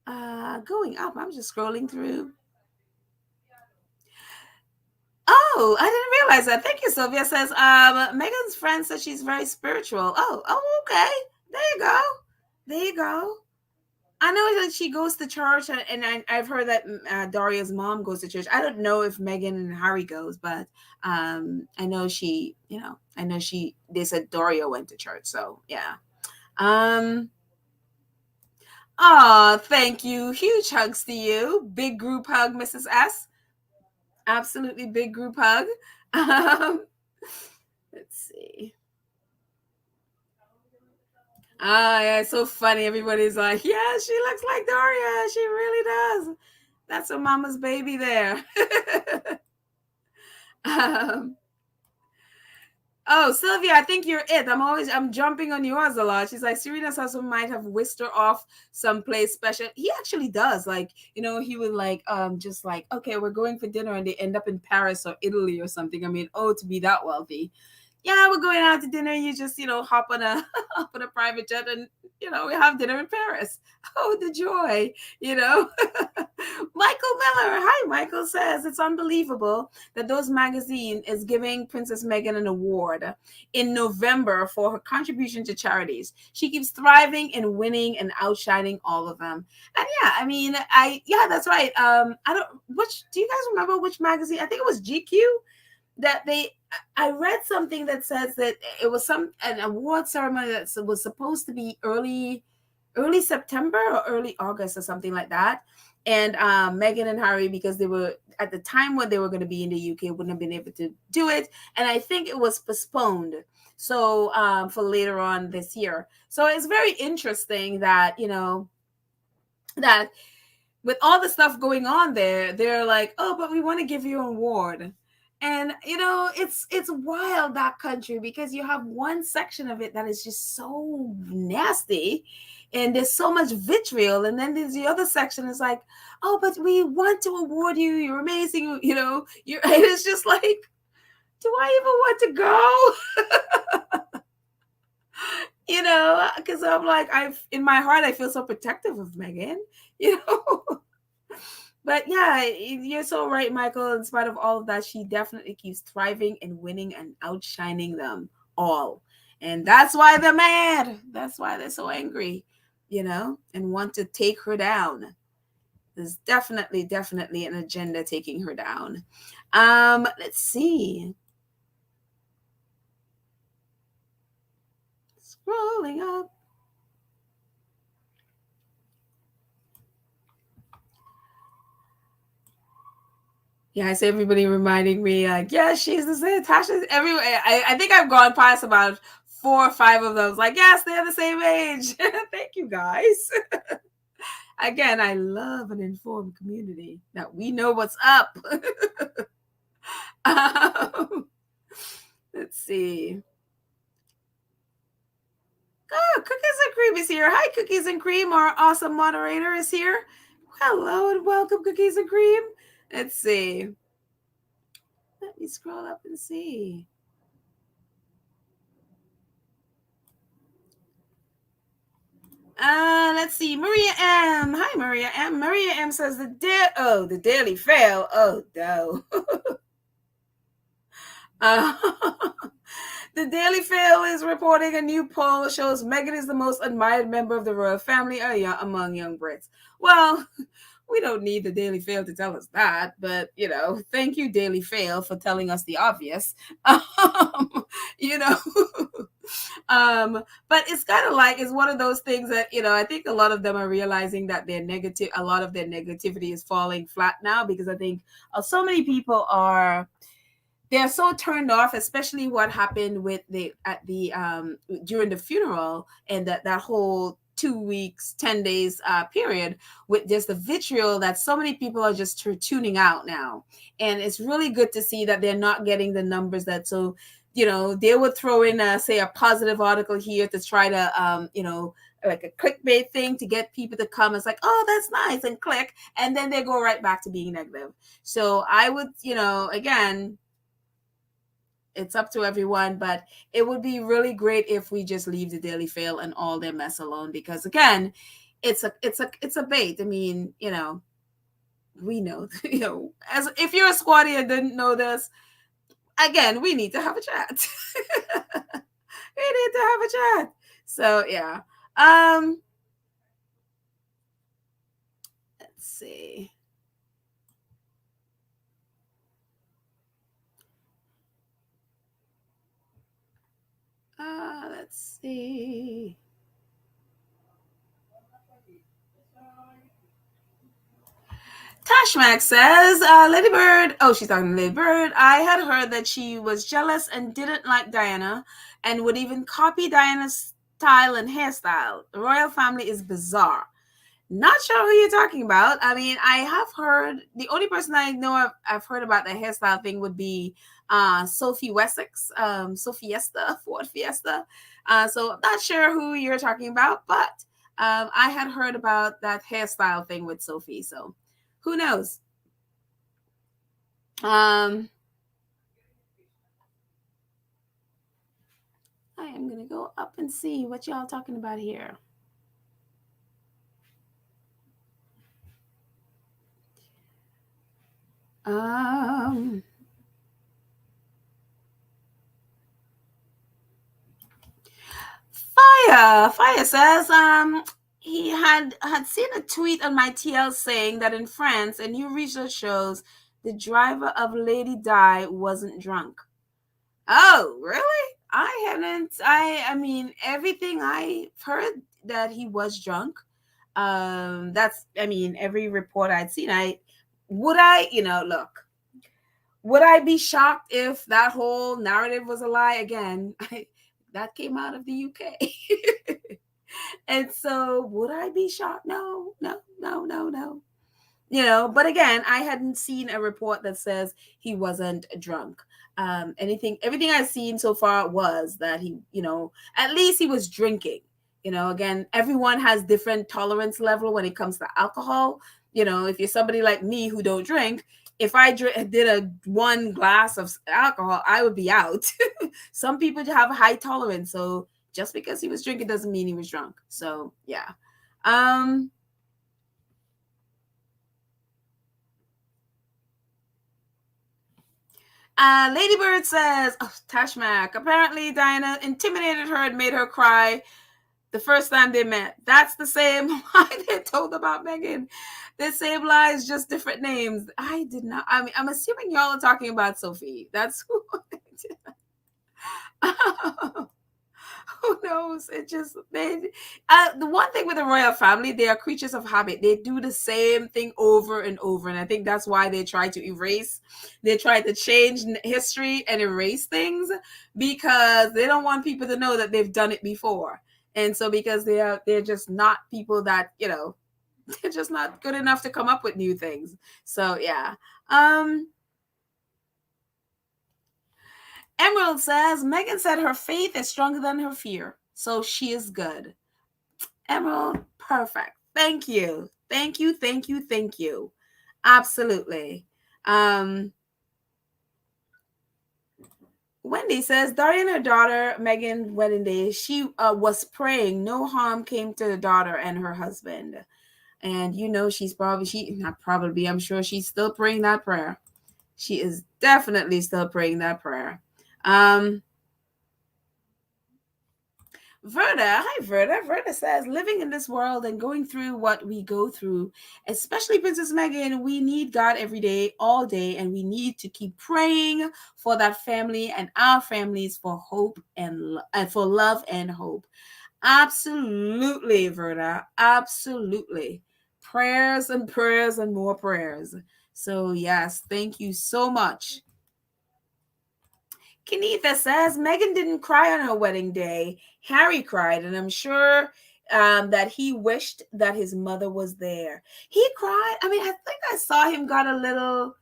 Speaker 1: Going up, I'm just scrolling through. Oh, I didn't realize that. Thank you, Sylvia. Says, Megan's friend says she's very spiritual. Oh, okay. There you go. There you go. I know that she goes to church, and I've heard that Daria's mom goes to church. I don't know if Meghan and Harry goes, but I know they said Daria went to church. So yeah. Oh, thank you. Huge hugs to you. Big group hug, Mrs. S. Absolutely big group hug. Let's see. Yeah, it's so funny. Everybody's like, yeah, she looks like Daria. She really does. That's her mama's baby there. Oh, Sylvia, I think you're it. I'm jumping on yours a lot. She's like, Serena's husband might have whisked her off someplace special. He actually does. Like, he would just like, okay, we're going for dinner, and they end up in Paris or Italy or something. I mean, to be that wealthy. Yeah, we're going out to dinner. You just, hop on a hop on a private jet, and we have dinner in Paris. Oh, the joy, Michael Miller. Hi, Michael says it's unbelievable that Those Magazine is giving Princess Meghan an award in November for her contribution to charities. She keeps thriving and winning and outshining all of them. And yeah, I mean, that's right. Do you guys remember which magazine? I think it was GQ that I read something that says that it was an award ceremony that was supposed to be early September or early August or something like that. And Meghan and Harry, because they were at the time when they were going to be in the UK, wouldn't have been able to do it. And I think it was postponed. So for later on this year. So it's very interesting that, that with all the stuff going on there, they're like, oh, but we want to give you an award. And it's wild, that country, because you have one section of it that is just so nasty, and there's so much vitriol, and then there's the other section is like, oh, but we want to award you, you're amazing, it's just like, do I even want to go? Because I'm like, in my heart I feel so protective of Meghan, But yeah, you're so right, Michael. In spite of all of that, she definitely keeps thriving and winning and outshining them all. And that's why they're mad. That's why they're so angry, and want to take her down. There's definitely an agenda taking her down. Let's see. Scrolling up. Yeah, I see everybody reminding me, like, yeah, she's the same. Tasha's everywhere. I think I've gone past about 4 or 5 of those. Like, yes, they're the same age. Thank you, guys. Again, I love an informed community that we know what's up. Let's see. Oh, Cookies and Cream is here. Hi, Cookies and Cream. Our awesome moderator is here. Hello and welcome, Cookies and Cream. Let's see. Let me scroll up and see. Let's see. Maria M. Hi, Maria M. Maria M says the Daily Fail. Oh no. uh, the Daily Fail is reporting a new poll shows Meghan is the most admired member of the royal family among young Brits. Well, we don't need the Daily Fail to tell us that, but thank you, Daily Fail, for telling us the obvious. You know, but it's kind of like it's one of those things that I think a lot of them are realizing that a lot of their negativity is falling flat now, because I think so many people they're so turned off, especially what happened with during the funeral, and that whole 2 weeks, 10 days period, with just the vitriol that so many people are just tuning out now. And it's really good to see that they're not getting the numbers that, so they would throw in say a positive article here to try to like a clickbait thing to get people to come. It's like, oh, that's nice, and click, and then they go right back to being negative. So I would, again, it's up to everyone, but it would be really great if we just leave the Daily Fail and all their mess alone, because again, it's a bait. I mean, we know, as if you're a squatty and didn't know this, again, we need to have a chat. We need to have a chat. So yeah. Let's see. Let's see. Tashmax says, Lady Bird, she's talking to Lady Bird. I had heard that she was jealous and didn't like Diana and would even copy Diana's style and hairstyle. The royal family is bizarre. Not sure who you're talking about. I mean, I have heard, the only person I know I've heard about the hairstyle thing would be Sophie Wessex, Sophiesta, Ford Fiesta. So I'm not sure who you're talking about, but I had heard about that hairstyle thing with Sophie. So who knows? I am going to go up and see what y'all talking about here. Fire says, he had seen a tweet on my TL saying that in France, a new research shows the driver of Lady Di wasn't drunk. Oh, really? I haven't. I mean, everything I've heard that he was drunk. That's, I mean, every report I'd seen. Would I be shocked if that whole narrative was a lie? Again, that came out of the UK. And so would I be shocked? No. But again, I hadn't seen a report that says he wasn't drunk. Everything I've seen so far was that he, at least he was drinking. Again, everyone has different tolerance level when it comes to alcohol. If you're somebody like me who don't drink, if I did a 1 glass of alcohol, I would be out. Some people have a high tolerance, so just because he was drinking doesn't mean he was drunk. So yeah. Ladybird says, Tashmak, apparently Diana intimidated her and made her cry the first time they met. That's the same lie they told about Meghan. The same lies, just different names. I did not. I mean, I'm assuming y'all are talking about Sophie. That's who. Who knows? It just the one thing with the royal family, they are creatures of habit. They do the same thing over and over, and I think that's why they try to change history and erase things, because they don't want people to know that they've done it before. And so because they're just not people that they're just not good enough to come up with new things. So yeah. Emerald says, Meghan said her faith is stronger than her fear, so she is good. Emerald, perfect. Thank you. Absolutely. Wendy says, during her daughter Meghan wedding day, she was praying no harm came to the daughter and her husband. And she's not probably, I'm sure she's still praying that prayer. She is definitely still praying that prayer. Verda, hi Verda. Verda says, living in this world and going through what we go through, especially Princess Meghan, we need God every day, all day, and we need to keep praying for that family and our families for hope and for love and hope. Absolutely, Verda. Absolutely. Prayers and prayers and more prayers. So yes, thank you so much. Kenitha says Meghan didn't cry on her wedding day. Harry cried, and I'm sure that he wished that his mother was there. He cried. I mean, I think I saw him got a little,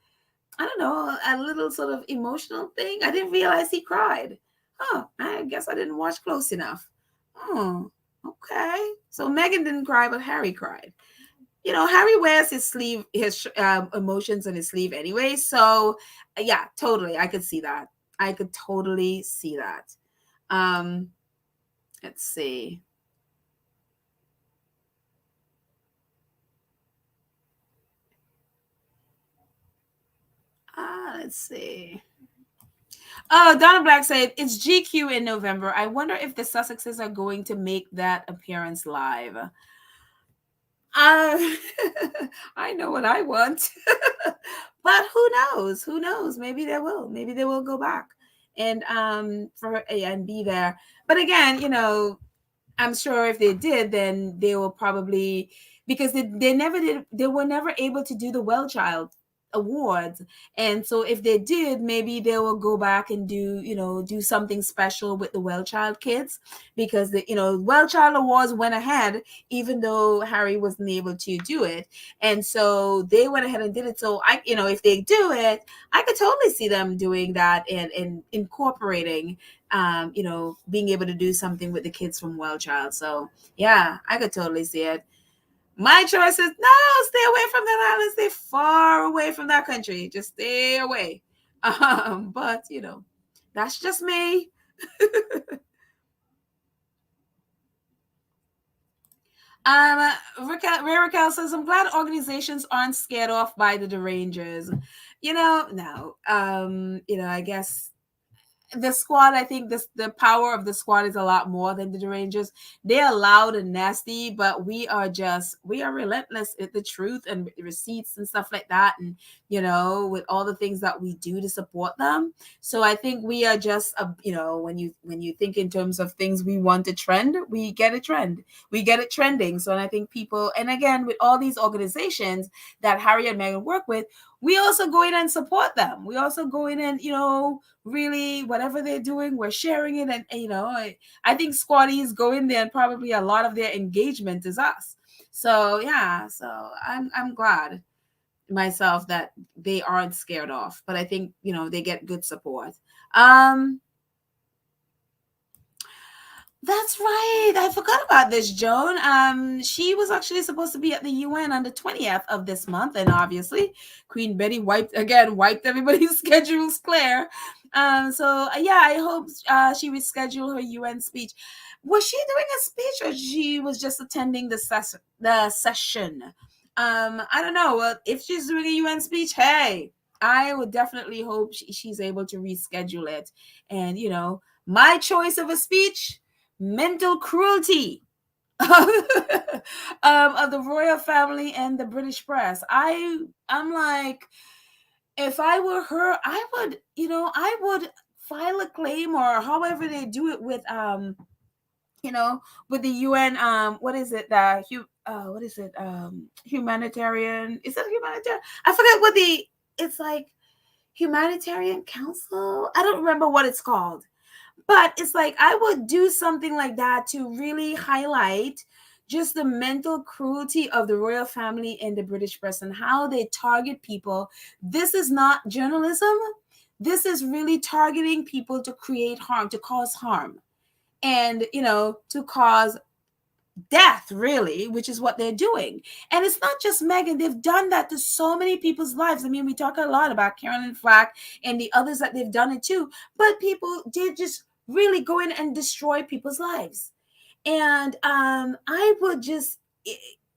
Speaker 1: I don't know, a little sort of emotional thing. I didn't realize he cried. Oh, I guess I didn't watch close enough. Oh, okay. So Meghan didn't cry, but Harry cried. Harry wears his sleeve, his emotions on his sleeve anyway. So yeah, totally. I could see that. I could totally see that. Let's see. Let's see. Oh, Donna Black said it's GQ in November. I wonder if the Sussexes are going to make that appearance live. I know what I want. But who knows? Who knows? Maybe they will. Maybe they will go back and and be there. But again, I'm sure if they did, then they will probably, because they never did, they were never able to do the Well Child awards. And so if they did, maybe they will go back and do something special with the Well Child kids, because the Well Child awards went ahead even though Harry wasn't able to do it. And so they went ahead and did it. So if they do it, I could totally see them doing that and incorporating being able to do something with the kids from Well Child. So yeah, I could totally see it. My choice is no, stay away from that island, stay far away from that country. Just stay away. But that's just me. Raquel says, I'm glad organizations aren't scared off by the derangers. No. I guess the squad, I think the power of the squad is a lot more than the derangers. They are loud and nasty, but we are relentless at the truth and receipts and stuff like that, and with all the things that we do to support them. So I think we are just when you think in terms of things we want to trend, we get it trending. So, and I think people, and again, with all these organizations that Harry and Meghan work with, we also go in and support them. We also go in and really, whatever they're doing, we're sharing it. And I think squaddies go in there and probably a lot of their engagement is us. So yeah, so I'm glad myself that they aren't scared off, but I think they get good support. That's right. I forgot about this, Joan. She was actually supposed to be at the UN on the 20th of this month, and obviously Queen Betty wiped everybody's schedules clear. So yeah, I hope she rescheduled her UN speech. Was she doing a speech, or she was just attending the session? I don't know. Well, if she's doing a UN speech, hey, I would definitely hope she's able to reschedule it. And my choice of a speech: mental cruelty of the royal family and the British press. I'm like, if I were her, I would file a claim, or however they do it with with the UN, what is it, humanitarian, is it humanitarian, I forget what it's like, humanitarian council, I don't remember what it's called. But it's like, I would do something like that to really highlight just the mental cruelty of the royal family and the British press and how they target people. This is not journalism. This is really targeting people to create harm, to cause harm, and to cause death, really, which is what they're doing. And it's not just Meghan. They've done that to so many people's lives. I mean, we talk a lot about Carolyn Flack and the others that they've done it to, but people did just really go in and destroy people's lives. And I would just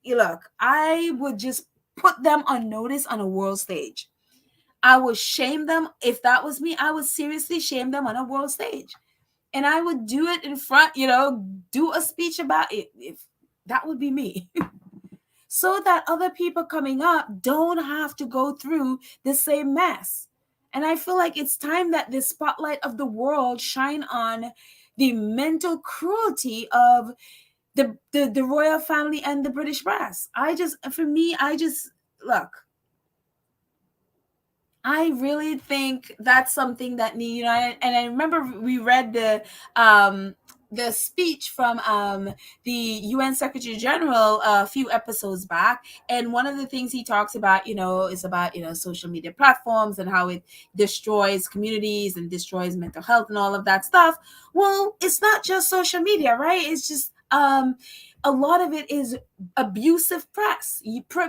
Speaker 1: look, I would just put them on notice on a world stage. I would shame them. If that was me, I would seriously shame them on a world stage. And I would do it in front, do a speech about it, if that would be me. So that other people coming up don't have to go through the same mess. And I feel like it's time that the spotlight of the world shine on the mental cruelty of the royal family and the British press. Look, I really think that's something that and I remember we read the speech from the UN Secretary General a few episodes back, and one of the things he talks about, is about social media platforms and how it destroys communities and destroys mental health and all of that stuff. Well, it's not just social media, right? It's just a lot of it is abusive press.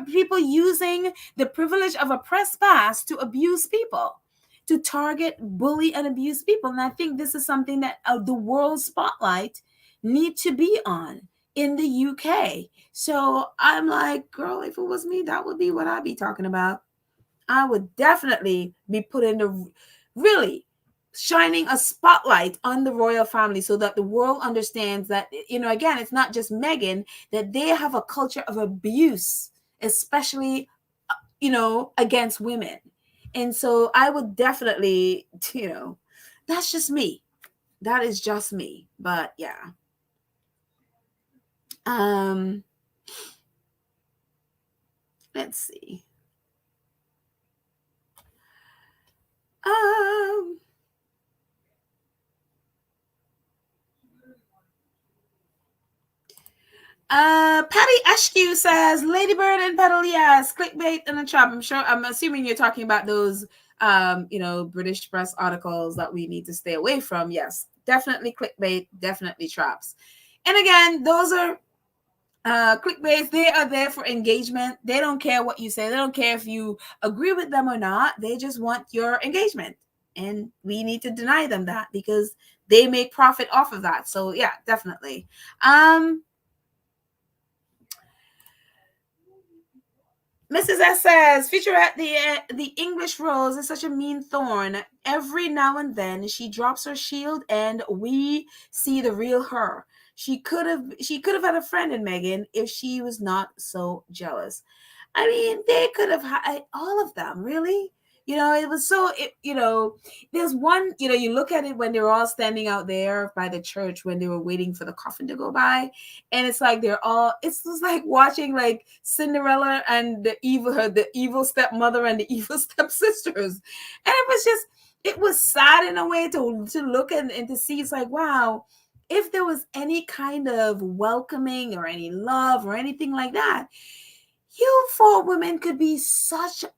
Speaker 1: People using the privilege of a press pass to abuse people, to target, bully, and abuse people. And I think this is something that the world spotlight need to be on in the UK. So I'm like, girl, if it was me, that would be what I'd be talking about. I would definitely be putting really shining a spotlight on the royal family so that the world understands that, again, it's not just Meghan, that they have a culture of abuse, especially, against women. And so I would definitely, that's just me. That is just me. But yeah. Let's see. Patty Ashkew says Ladybird and Petal, yes, clickbait and a trap. I'm assuming you're talking about those British press articles that we need to stay away from. Yes, definitely clickbait, definitely traps. And again, those are clickbaits. They are there for engagement. They don't care what you say. They don't care if you agree with them or not. They just want your engagement. And we need to deny them that because they make profit off of that. So yeah, definitely. Mrs. S says, featurette, the English rose is such a mean thorn. Every now and then she drops her shield and we see the real her. She could have had a friend in Meghan if she was not so jealous. I mean, they could have had all of them, really. It was so, there's one, you look at it when they're all standing out there by the church when they were waiting for the coffin to go by. And it's like it's just like watching like Cinderella and the evil stepmother and the evil stepsisters. And it was sad in a way to look and to see. It's like, wow, if there was any kind of welcoming or any love or anything like that, you four women could be such a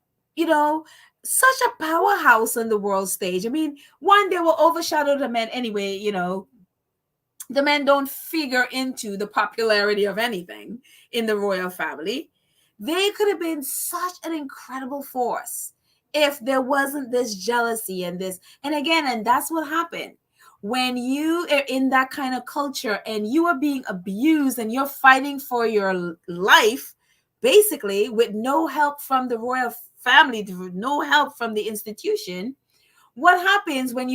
Speaker 1: powerhouse on the world stage. I mean, one, they will overshadow the men anyway. The men don't figure into the popularity of anything in the royal family. They could have been such an incredible force if there wasn't this jealousy and that's what happened. When you are in that kind of culture and you are being abused and you're fighting for your life, basically with no help from the royal family, no help from the institution, what happens when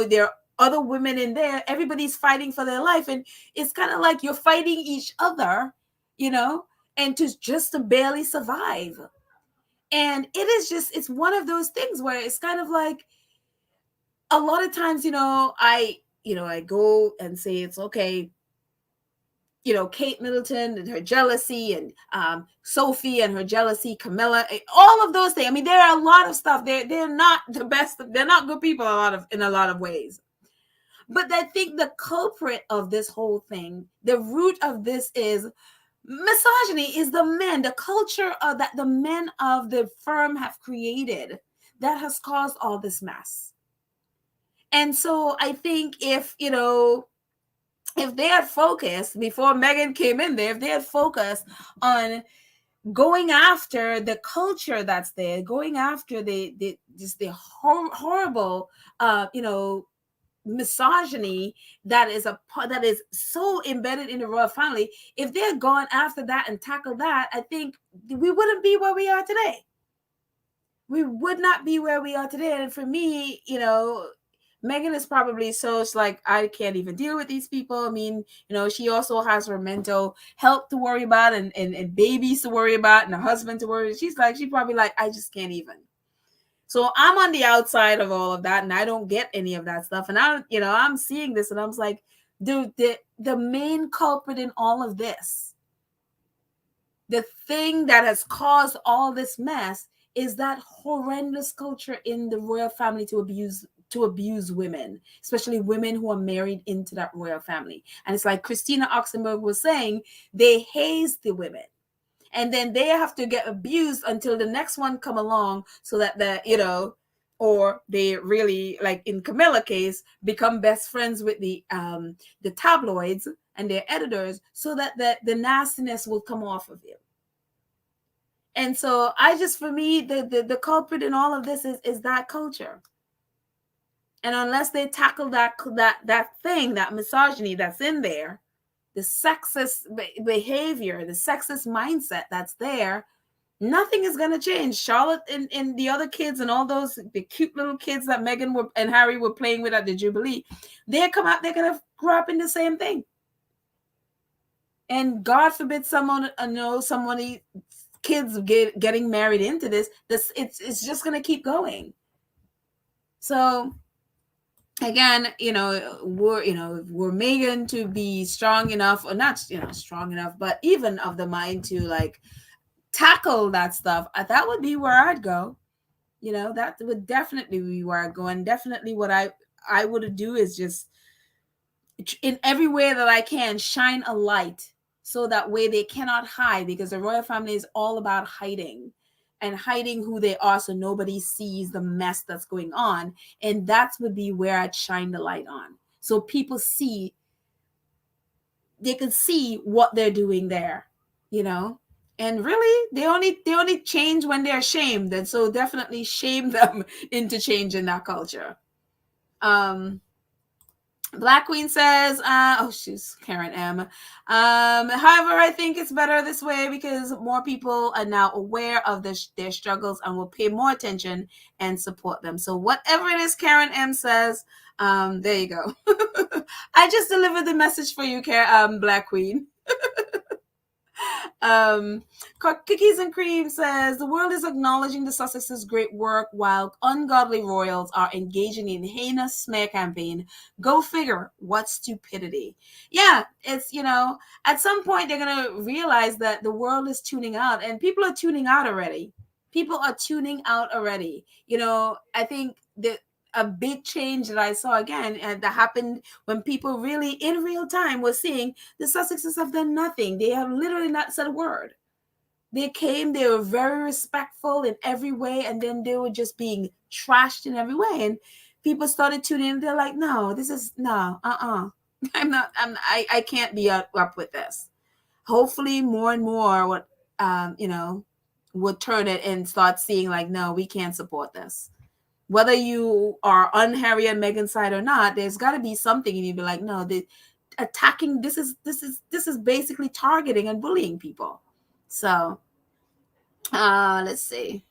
Speaker 1: there are other women in there, everybody's fighting for their life, and it's kind of like you're fighting each other, and to barely survive. And it's one of those things where it's kind of like a lot of times, I go and say it's okay, Kate Middleton and her jealousy, and Sophie and her jealousy, Camilla, all of those things. I mean, there are a lot of stuff. They're not the best. They're not good people in a lot of ways. But I think the culprit of this whole thing, the root of this is misogyny, is the men, the culture that the men of the firm have created that has caused all this mess. And so I think if, if they had focused before Meghan came in there, if they had focused on going after the culture that's there, going after the just the horrible, misogyny that is so embedded in the royal family. If they had gone after that and tackled that, I think we wouldn't be where we are today. We would not be where we are today. And for me, Meghan is probably so it's like, I can't even deal with these people. I mean, she also has her mental health to worry about and babies to worry about and a husband to worry. She probably like, I just can't even. So I'm on the outside of all of that and I don't get any of that stuff. And I'm seeing this and I'm like, dude, the main culprit in all of this, the thing that has caused all this mess is that horrendous culture in the royal family to abuse women, especially women who are married into that royal family. And it's like Christina Oxenberg was saying, they haze the women. And then they have to get abused until the next one come along so that or they really, like in Camilla's case, become best friends with the tabloids and their editors so that the nastiness will come off of you. And so for me, the culprit in all of this is that culture. And unless they tackle that thing, that misogyny that's in there, the sexist behavior, the sexist mindset that's there, nothing is going to change. Charlotte and the other kids and all those, the cute little kids that Meghan and Harry were playing with at the Jubilee, they're going to grow up in the same thing. And God forbid somebody kids getting married into this it's just going to keep going. So again, we're Meghan to be strong enough, or not strong enough, but even of the mind to like tackle that stuff, that would be where I'd go. That would definitely be where I'd go. And definitely what I would do is just in every way that I can shine a light so that way they cannot hide, because the royal family is all about hiding and hiding who they are so nobody sees the mess that's going on. And that would be where I'd shine the light on. So people they can see what they're doing there, and really they only change when they're shamed. And so definitely shame them into changing that culture. Black Queen says, she's Karen M. However, I think it's better this way because more people are now aware of their struggles and will pay more attention and support them. So whatever it is Karen M says, there you go. I just delivered the message for you, Black Queen. Cookies and Cream says, the world is acknowledging the Sussex's great work while ungodly royals are engaging in heinous smear campaign. Go figure. What stupidity. Yeah, it's, at some point they're going to realize that the world is tuning out, and people are tuning out already. I think that a big change that I saw again, and that happened when people really in real time were seeing the Sussexes have done nothing. They have literally not said a word. They were very respectful in every way, and then they were just being trashed in every way. And people started tuning in. They're like, no, this is I can't be up with this. Hopefully more and more would turn it and start seeing like, no, we can't support this. Whether you are on Harry and Meghan's side or not, there's got to be something, and you'd be like, no, the attacking, this is basically targeting and bullying people. So, let's see.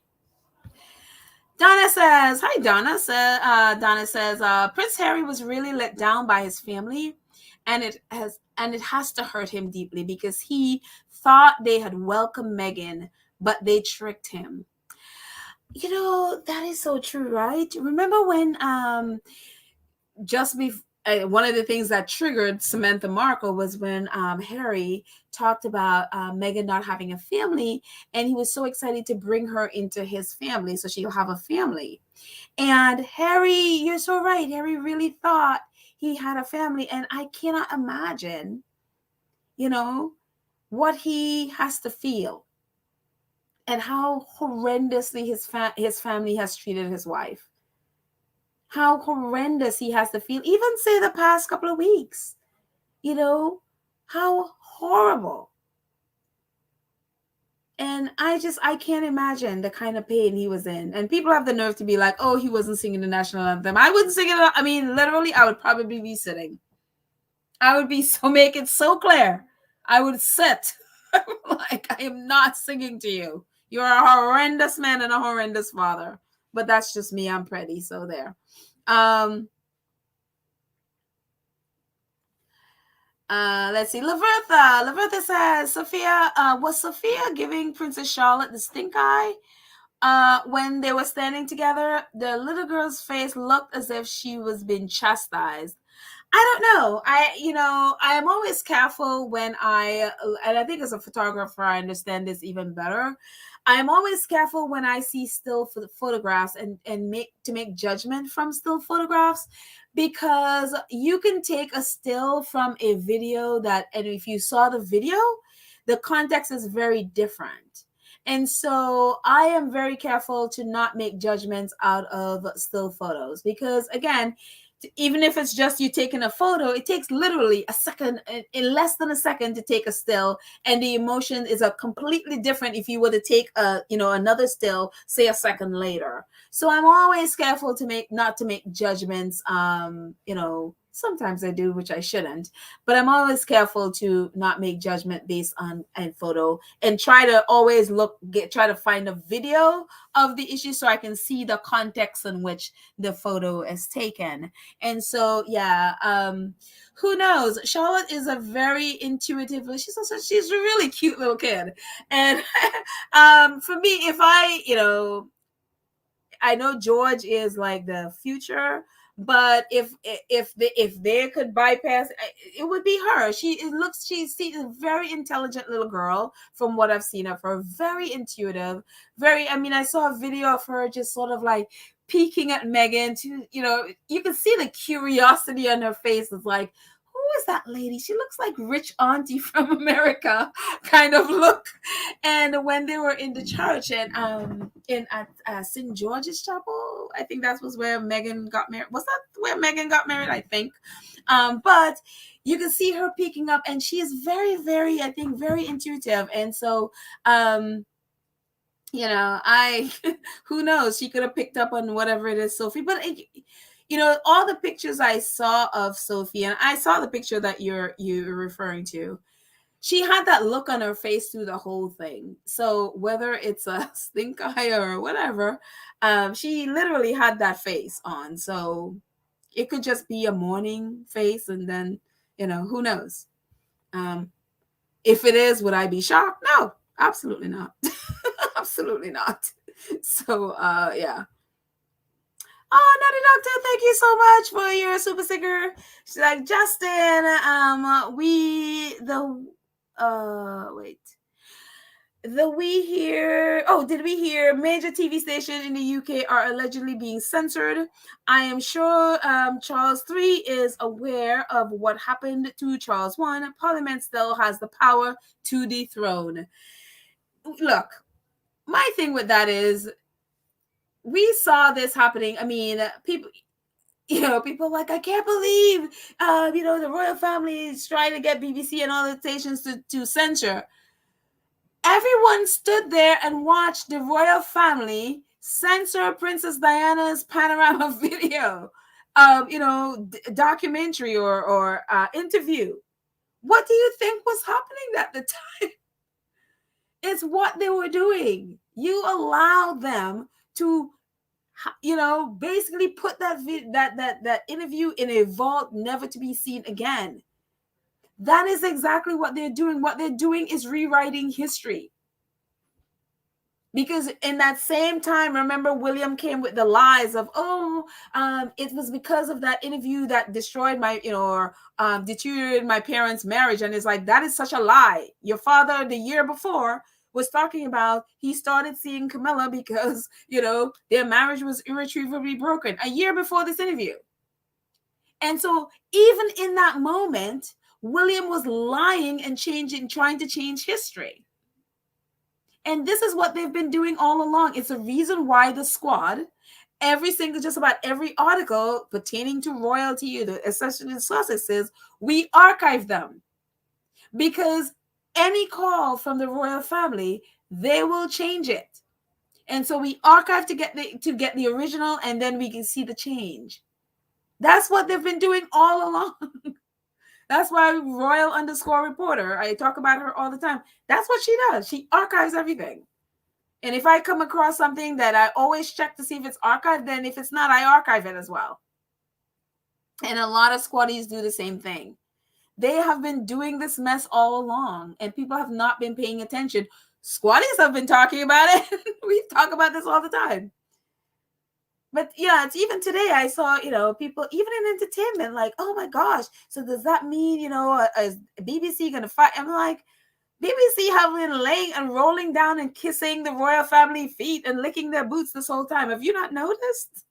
Speaker 1: Donna says, hi, Donna. Donna says, Prince Harry was really let down by his family, and it has to hurt him deeply because he thought they had welcomed Meghan, but they tricked him. That is so true, right? Remember when one of the things that triggered Samantha Markle was when Harry talked about Meghan not having a family, and he was so excited to bring her into his family so she'll have a family. And Harry, you're so right. Harry really thought he had a family, and I cannot imagine, what he has to feel. And how horrendously his family has treated his wife. How horrendous he has to feel, even say the past couple of weeks. You know, how horrible. And I can't imagine the kind of pain he was in. And people have the nerve to be like, oh, he wasn't singing the national anthem. I wouldn't sing it. I mean, literally, I would probably be sitting. I would be so, make it so clear. I would sit. Like, I am not singing to you. You're a horrendous man and a horrendous father. But that's just me. I'm pretty. So there. Let's see. Lavertha says, Sophia, was Sophia giving Princess Charlotte the stink eye? When they were standing together, the little girl's face looked as if she was being chastised. I don't know. I am always careful when and I think as a photographer, I understand this even better. I'm always careful when I see still photographs and make judgment from still photographs, because you can take a still from a video and if you saw the video, the context is very different. And so I am very careful to not make judgments out of still photos, because again, even if it's just you taking a photo, it takes literally a second, in less than a second, to take a still, and the emotion is a completely different if you were to take another still, say a second later. So I'm always careful not to make judgments. Sometimes I do, which I shouldn't, but I'm always careful to not make judgment based on a photo, and try to always try to find a video of the issue so I can see the context in which the photo is taken. And so, yeah, who knows? Charlotte is a very intuitive, she's a really cute little kid. And for me, if I know George is like the future, but if they could bypass, it would be her. She's a very intelligent little girl from what I've seen of her. Very intuitive. I saw a video of her just sort of like peeking at Meghan to, you can see the curiosity on her face. It's like, who is that lady? She looks like rich auntie from America kind of look. And when they were in the church and at St. George's Chapel, I think that was where Meghan got married. Was that where Meghan got married? I think. But you can see her peeking up, and she is very, very, I think, very intuitive. And so, who knows? She could have picked up on whatever it is, Sophie. But all the pictures I saw of Sophie, and I saw the picture that you're referring to, she had that look on her face through the whole thing. So whether it's a stink eye or whatever, she literally had that face on. So it could just be a mourning face, and then, who knows? If it is, would I be shocked? No, absolutely not. Absolutely not. So, yeah. Oh, Naughty Doctor, thank you so much for your super sticker. She's like, Justin, did we hear major TV stations in the UK are allegedly being censored? I am sure Charles III is aware of what happened to Charles I. Parliament still has the power to dethrone. Look, my thing with that is, we saw this happening. I mean, people like, I can't believe, the royal family is trying to get BBC and all the stations to censor. Everyone stood there and watched the royal family censor Princess Diana's panorama video, documentary or interview. What do you think was happening at the time? It's what they were doing. You allowed them to, basically put that interview in a vault, never to be seen again. That is exactly what they're doing. What they're doing is rewriting history. Because in that same time, remember, William came with the lies of, it was because of that interview that destroyed my, deteriorated my parents' marriage. And it's like, that is such a lie. Your father, the year before, was talking about he started seeing Camilla because, their marriage was irretrievably broken a year before this interview. And so even in that moment, William was lying and trying to change history. And this is what they've been doing all along. It's a reason why the Squad just about every article pertaining to royalty, especially the Sussexes, we archive them, because any call from the royal family, they will change it. And so we archive to get the original, and then we can see the change. That's what they've been doing all along. That's why Royal_Reporter, I talk about her all the time. That's what she does. She archives everything. And if I come across something that I always check to see if it's archived, then if it's not, I archive it as well. And a lot of squaddies do the same thing. They have been doing this mess all along, and people have not been paying attention. Squaddies have been talking about it. We talk about this all the time. But yeah, it's even today I saw, people, even in entertainment, like, oh my gosh, so does that mean, is BBC going to fight? I'm like, BBC have been laying and rolling down and kissing the royal family feet and licking their boots this whole time. Have you not noticed?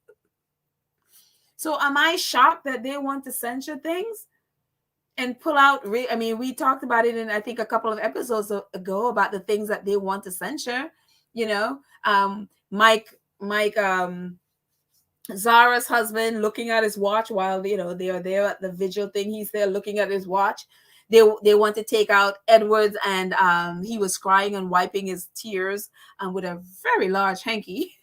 Speaker 1: So am I shocked that they want to censor things and pull out? We talked about it in, I think, a couple of episodes ago about the things that they want to censor. Mike, Zara's husband looking at his watch while they are there at the vigil thing. He's there looking at his watch. They want to take out Edwards, and he was crying and wiping his tears with a very large hanky.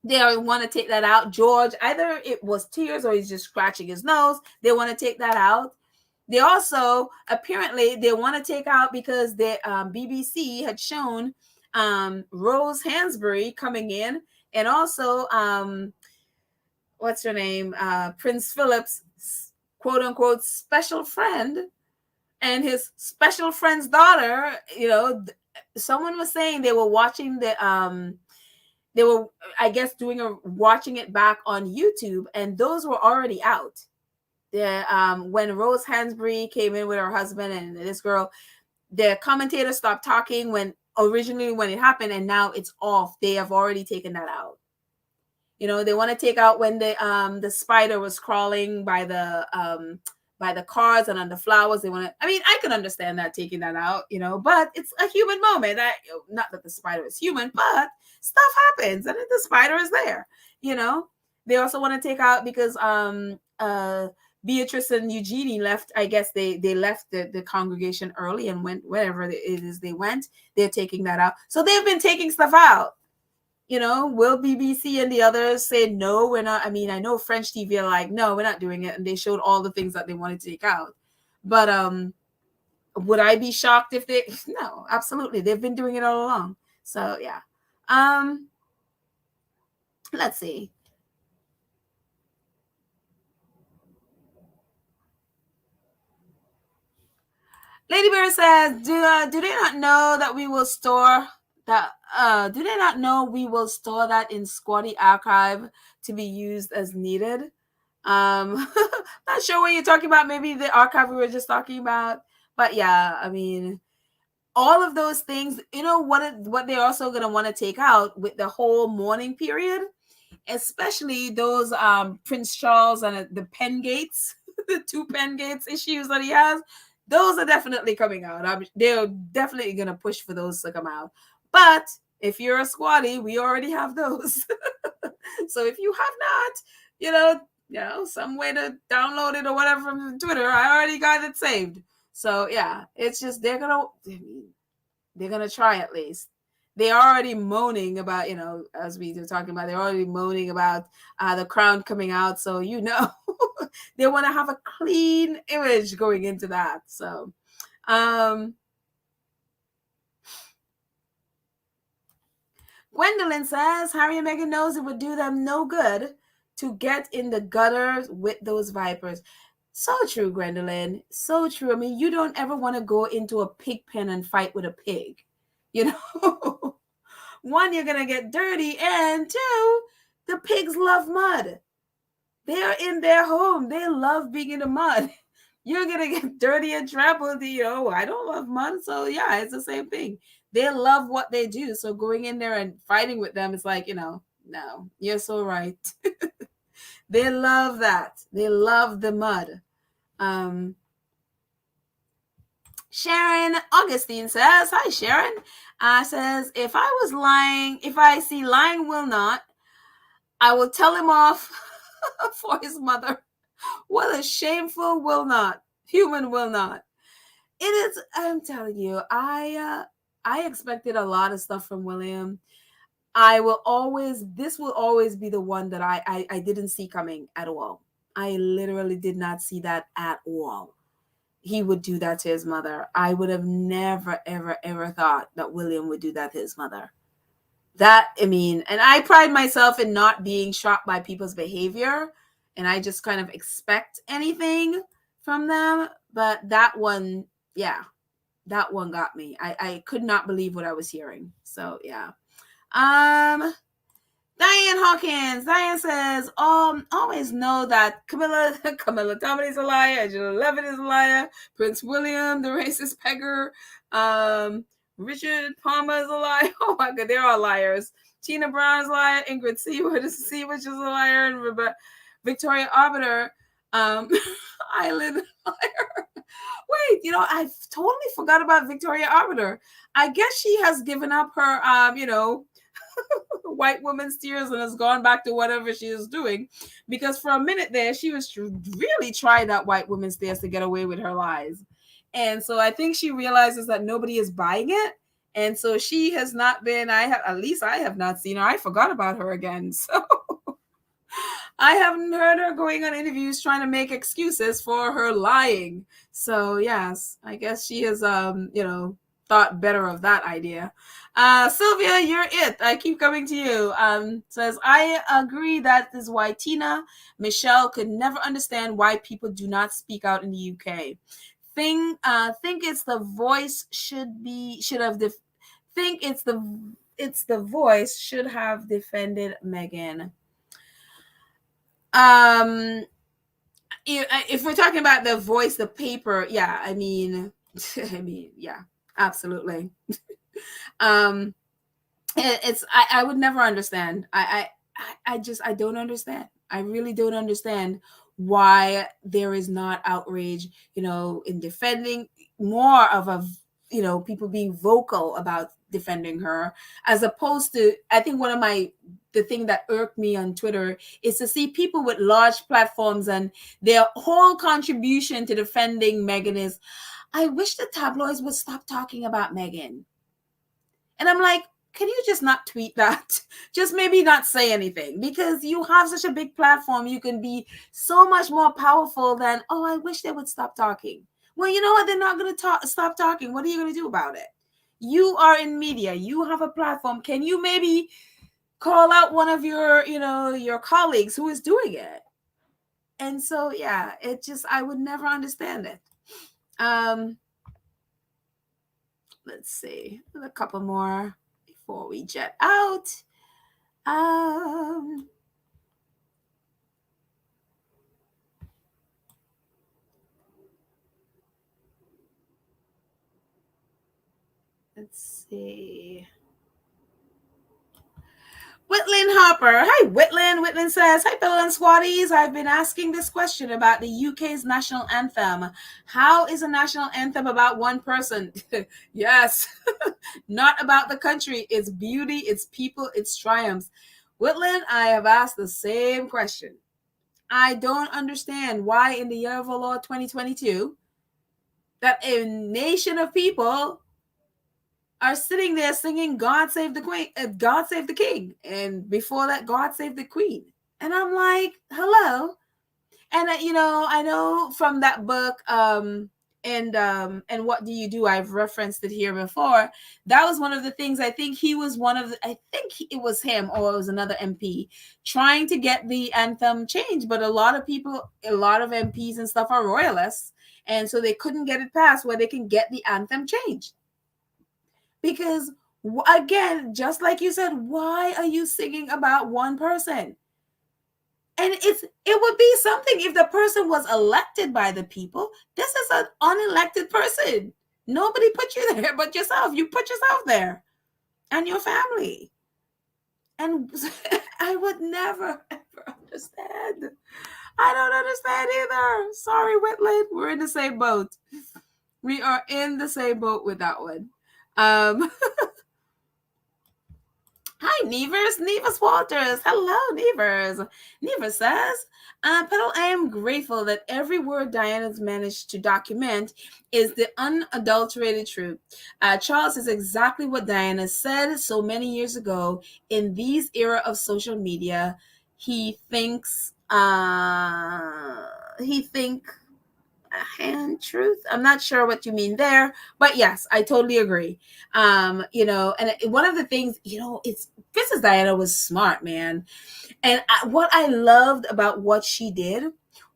Speaker 1: They want to take that out. George, either it was tears or he's just scratching his nose. They want to take that out. They also apparently they want to take out, because the BBC had shown Rose Hansbury coming in. And also, what's her name? Prince Philip's quote unquote special friend and his special friend's daughter. Someone was saying they were watching they were, I guess, watching it back on YouTube, and those were already out. When Rose Hansbury came in with her husband and this girl, the commentator stopped talking when it happened, and now it's off. They have already taken that out. They want to take out when the spider was crawling by the cars and on the flowers. They want to. I can understand that, taking that out. But it's a human moment. Not that the spider is human, but stuff happens, and the spider is there. They also want to take out, because Beatrice and Eugenie left. I guess they left the congregation early and went wherever it is they went. They're taking that out. So they've been taking stuff out. Will BBC and the others say, no, we're not? I know French TV are like, no, we're not doing it. And they showed all the things that they wanted to take out. But would I be shocked if they? No, absolutely. They've been doing it all along. So yeah. Let's see. Lady Bear says, do they not know that we will store that? Do they not know we will store that in Squatty Archive to be used as needed? Not sure what you're talking about. Maybe the archive we were just talking about. But yeah, all of those things. What they're also going to want to take out with the whole mourning period, especially those Prince Charles and the pen gates, the 2 pen gates issues that he has. Those are definitely coming out. They're definitely going to push for those to come out. But if you're a squatty, we already have those. So if you have not, some way to download it or whatever from Twitter, I already got it saved. So yeah, it's just they're gonna try at least. They're already moaning about, as we were talking about, they're already moaning about the crown coming out. So, they want to have a clean image going into that. So, Gwendolyn says, Harry and Meghan knows it would do them no good to get in the gutters with those vipers. So true, Gwendolyn. So true. You don't ever want to go into a pig pen and fight with a pig. One, you're going to get dirty, and 2, the pigs love mud. They're in their home. They love being in the mud. You're going to get dirty and trampled. I don't love mud. So yeah, it's the same thing. They love what they do. So going in there and fighting with them is like, no, you're so right. They love that. They love the mud. Sharon Augustine says, hi, Sharon. Says, if I see lying will not, I will tell him off for his mother. What a shameful will not. Human will not. It is, I'm telling you, I expected a lot of stuff from William. This will always be the one that I didn't see coming at all. I literally did not see that at all. He would do that to his mother. I would have never, ever, ever thought that William would do that to his mother. And I pride myself in not being shocked by people's behavior, and I just kind of expect anything from them. But that one, yeah, that one got me. I could not believe what I was hearing. So yeah. Diane Hawkins. Diane says, always know that Camilla Tommany's a liar, Angela Levitt is a liar, Prince William, the racist pegger, Richard Palmer is a liar. Oh my God, they're all liars. Tina Brown's a liar, Ingrid Seward is a liar, and Victoria Arbiter, Island liar. Wait, I totally forgot about Victoria Arbiter. I guess she has given up her, white woman's tears and has gone back to whatever she is doing, because for a minute there she was really trying that white woman's tears to get away with her lies, and so I think she realizes that nobody is buying it, and so she has not been. I have not seen her. I forgot about her again, so I haven't heard her going on interviews trying to make excuses for her lying. So yes, I guess she has thought better of that idea. Sylvia, you're it. I keep coming to you. Says, I agree that is why Tina Michelle could never understand why people do not speak out in the UK. Think it's the voice it's the voice should have defended Meghan. If we're talking about the voice, the paper, yeah, I mean, yeah, absolutely. I would never understand. I don't understand. I really don't understand why there is not outrage, in defending more of people being vocal about defending her, as opposed to, I think the thing that irked me on Twitter is to see people with large platforms and their whole contribution to defending Meghan is, I wish the tabloids would stop talking about Meghan. And I'm like, can you just not tweet that? Just maybe not say anything, because you have such a big platform. You can be so much more powerful than, I wish they would stop talking. Well, you know what? They're not going to stop talking. What are you going to do about it? You are in media. You have a platform. Can you maybe call out one of your colleagues who is doing it? And so, yeah, I would never understand it. Let's see, a couple more before we jet out. Let's see. Whitlin Hopper. Hi, Whitlin. Whitlin says, hi, Polo and Squatties. I've been asking this question about the UK's national anthem. How is a national anthem about one person? Yes, not about the country. Its beauty, its people, its triumphs. Whitlin, I have asked the same question. I don't understand why in the year of our Lord 2022 that a nation of people are sitting there singing God Save the Queen, God Save the King, and before that, God Save the Queen. And I'm like, hello. And I know from that book, and What Do You Do? I've referenced it here before. That was one of the things. I think it was him, or it was another MP trying to get the anthem changed. But a lot of MPs and stuff are royalists, and so they couldn't get it passed where they can get the anthem changed. Because again, just like you said, why are you singing about one person? And it would be something if the person was elected by the people. This is an unelected person. Nobody put you there but yourself. You put yourself there and your family. And I would never, ever understand. I don't understand either. Sorry, Whitland. We're in the same boat. We are in the same boat with that one. Um, Hi, Nevers Walters. Hello, Nevers. Nevers says, Petal, I am grateful that every word Diana's managed to document is the unadulterated truth. Charles is exactly what Diana said so many years ago. In these era of social media, he thinks, he think hand truth. I'm not sure what you mean there, but yes, I totally agree. And one of the things, it's Princess Diana was smart, man. And what I loved about what she did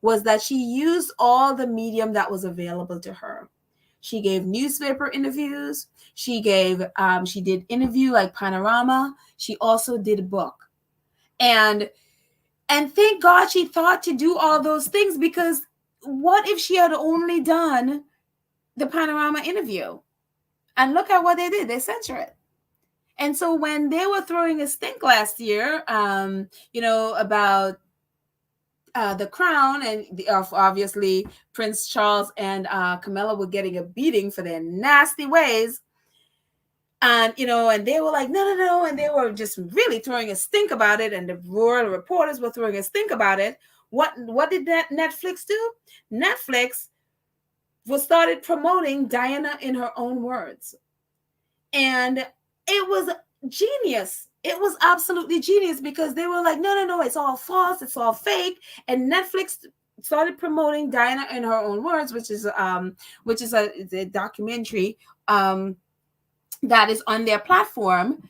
Speaker 1: was that she used all the medium that was available to her. She gave newspaper interviews. She did interview like Panorama. She also did a book. And thank God she thought to do all those things, because what if she had only done the Panorama interview? And look at what they did. They censored it. And so when they were throwing a stink last year, about the crown, and obviously Prince Charles and Camilla were getting a beating for their nasty ways. And they were like, no, and they were just really throwing a stink about it, and the royal reporters were throwing a stink about it. What did that Netflix do? Netflix was started promoting Diana in her own words, and it was genius. It was absolutely genius, because they were like, no, it's all false, it's all fake, and Netflix started promoting Diana in her own words, which is a documentary that is on their platform.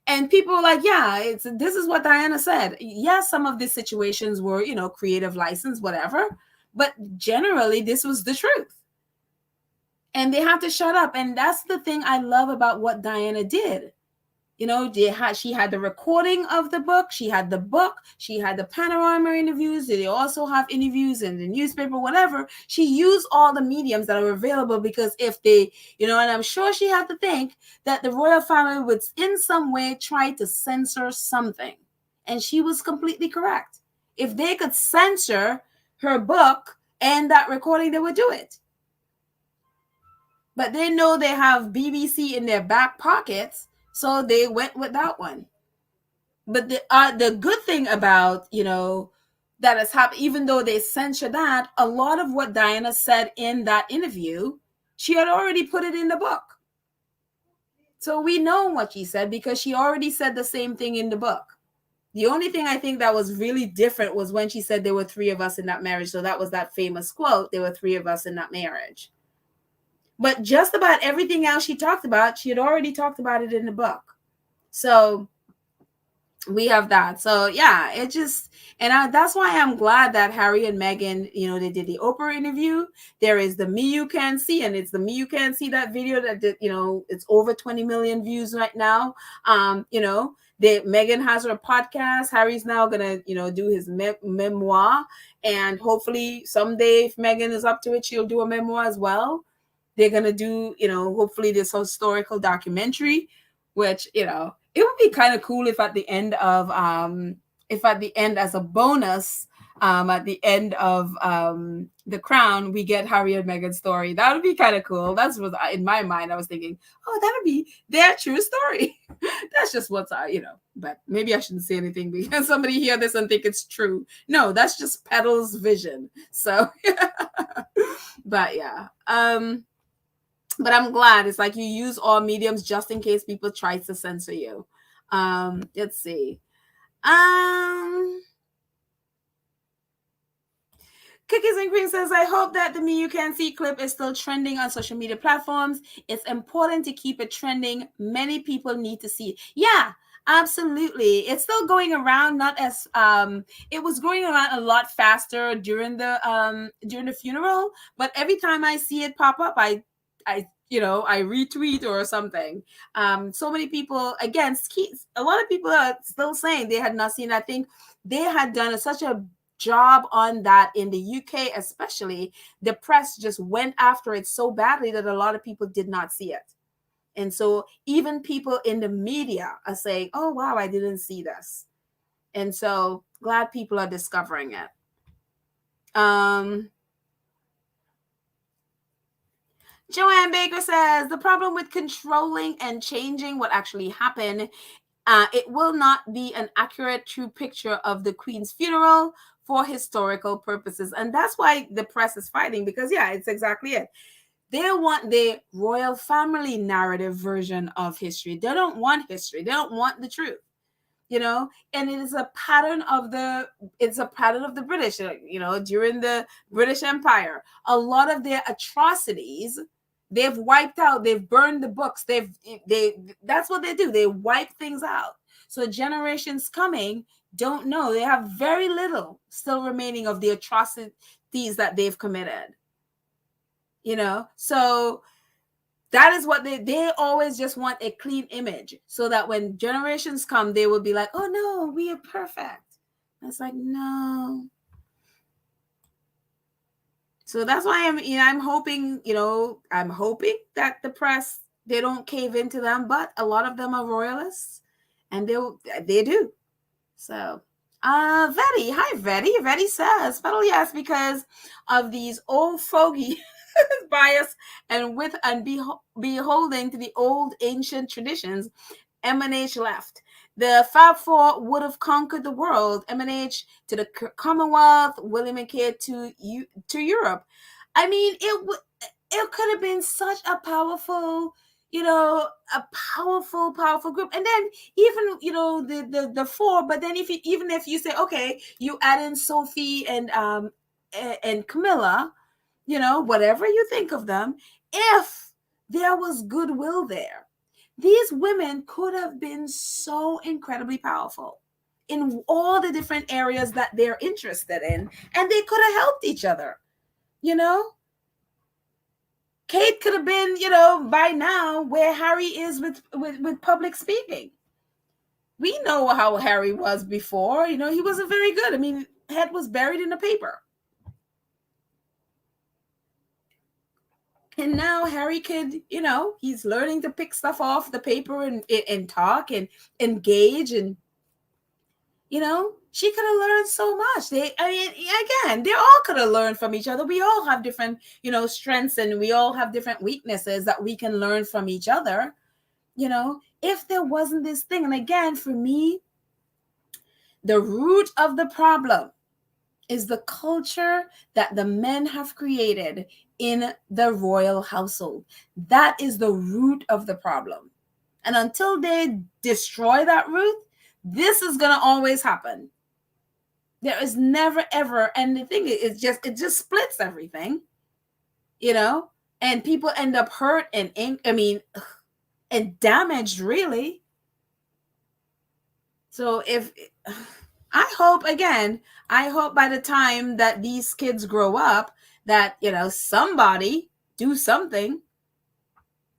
Speaker 1: And people were like, yeah, this is what Diana said. Yes, some of these situations were, creative license, whatever, but generally this was the truth. And they have to shut up. And that's the thing I love about what Diana did. She had the recording of the book. She had the book. She had the Panorama interviews. They also have interviews in the newspaper, whatever. She used all the mediums that are available, because if they, and I'm sure she had to think that the royal family would in some way try to censor something. And she was completely correct. If they could censor her book and that recording, they would do it. But they know they have BBC in their back pockets, so they went with that one. But the good thing about, that has happened, even though they censor that, a lot of what Diana said in that interview, she had already put it in the book. So we know what she said, because she already said the same thing in the book. The only thing I think that was really different was when she said there were 3 of us in that marriage. So that was that famous quote, there were 3 of us in that marriage. But just about everything else she talked about, she had already talked about it in the book. So we have that. So yeah, that's why I'm glad that Harry and Meghan, they did the Oprah interview. There is the Me You Can See, and it's the Me You Can See, that video that did, it's over 20 million views right now. Meghan has her podcast. Harry's now gonna, do his memoir, and hopefully someday, if Meghan is up to it, she'll do a memoir as well. They're gonna do, hopefully this historical documentary, which, it would be kind of cool if at the end as a bonus, at the end of The Crown, we get Harry and Meghan's story. That would be kind of cool. That's what in my mind I was thinking, oh, that would be their true story. That's just what's but maybe I shouldn't say anything, because somebody hear this and think it's true. No, that's just Petal's vision. So but yeah. But I'm glad it's like you use all mediums just in case people try to censor you. Let's see. Cookies and Cream says, I hope that the Me You Can See clip is still trending on social media platforms. It's important to keep it trending. Many people need to see it. Yeah, absolutely. It's still going around, not as it was going around a lot faster during the funeral, but every time I see it pop up, I retweet or something. So many people, again, a lot of people are still saying they had not seen. I think they had done such a job on that in the UK, especially. The press just went after it so badly that a lot of people did not see it. And so even people in the media are saying, oh, wow, I didn't see this. And so glad people are discovering it. Joanne Baker says the problem with controlling and changing what actually happened, it will not be an accurate, true picture of the Queen's funeral for historical purposes. And that's why the press is fighting, because, yeah, it's exactly it. They want the royal family narrative version of history. They don't want history. They don't want the truth. And it is a pattern of the British, during the British Empire. A lot of their atrocities, they've wiped out, they've burned the books, that's what they do. They wipe things out. So generations coming don't know. They have very little still remaining of the atrocities that they've committed. So that is what they always just want, a clean image, so that when generations come, they will be like, oh no, we are perfect. It's like, no. So that's why I'm hoping that the press, they don't cave into them, but a lot of them are royalists, and they do. So Vetty, hi Vetty. Vetty says, well, yes, because of these old fogey bias and beholding to the old ancient traditions, MNH left. The Fab Four would have conquered the world. MNH to the Commonwealth, William and Kate to Europe. I mean, it could have been such a powerful, a powerful group. And then even, the four, but then even if you say, okay, you add in Sophie and Camilla, whatever you think of them, if there was goodwill there, these women could have been so incredibly powerful in all the different areas that they're interested in, and they could have helped each other. Kate could have been, by now where Harry is with public speaking. We know how Harry was before. He wasn't very good. I mean, head was buried in the paper. And now Harry could, he's learning to pick stuff off the paper and talk and engage. And, she could have learned so much. They all could have learned from each other. We all have different, strengths, and we all have different weaknesses that we can learn from each other. If there wasn't this thing. And again, for me, the root of the problem is the culture that the men have created in the royal household. That is the root of the problem. And until they destroy that root, this is going to always happen. There is never, ever. And the thing is, it just splits everything, and people end up hurt and damaged, really. So I hope by the time that these kids grow up, that, somebody do something,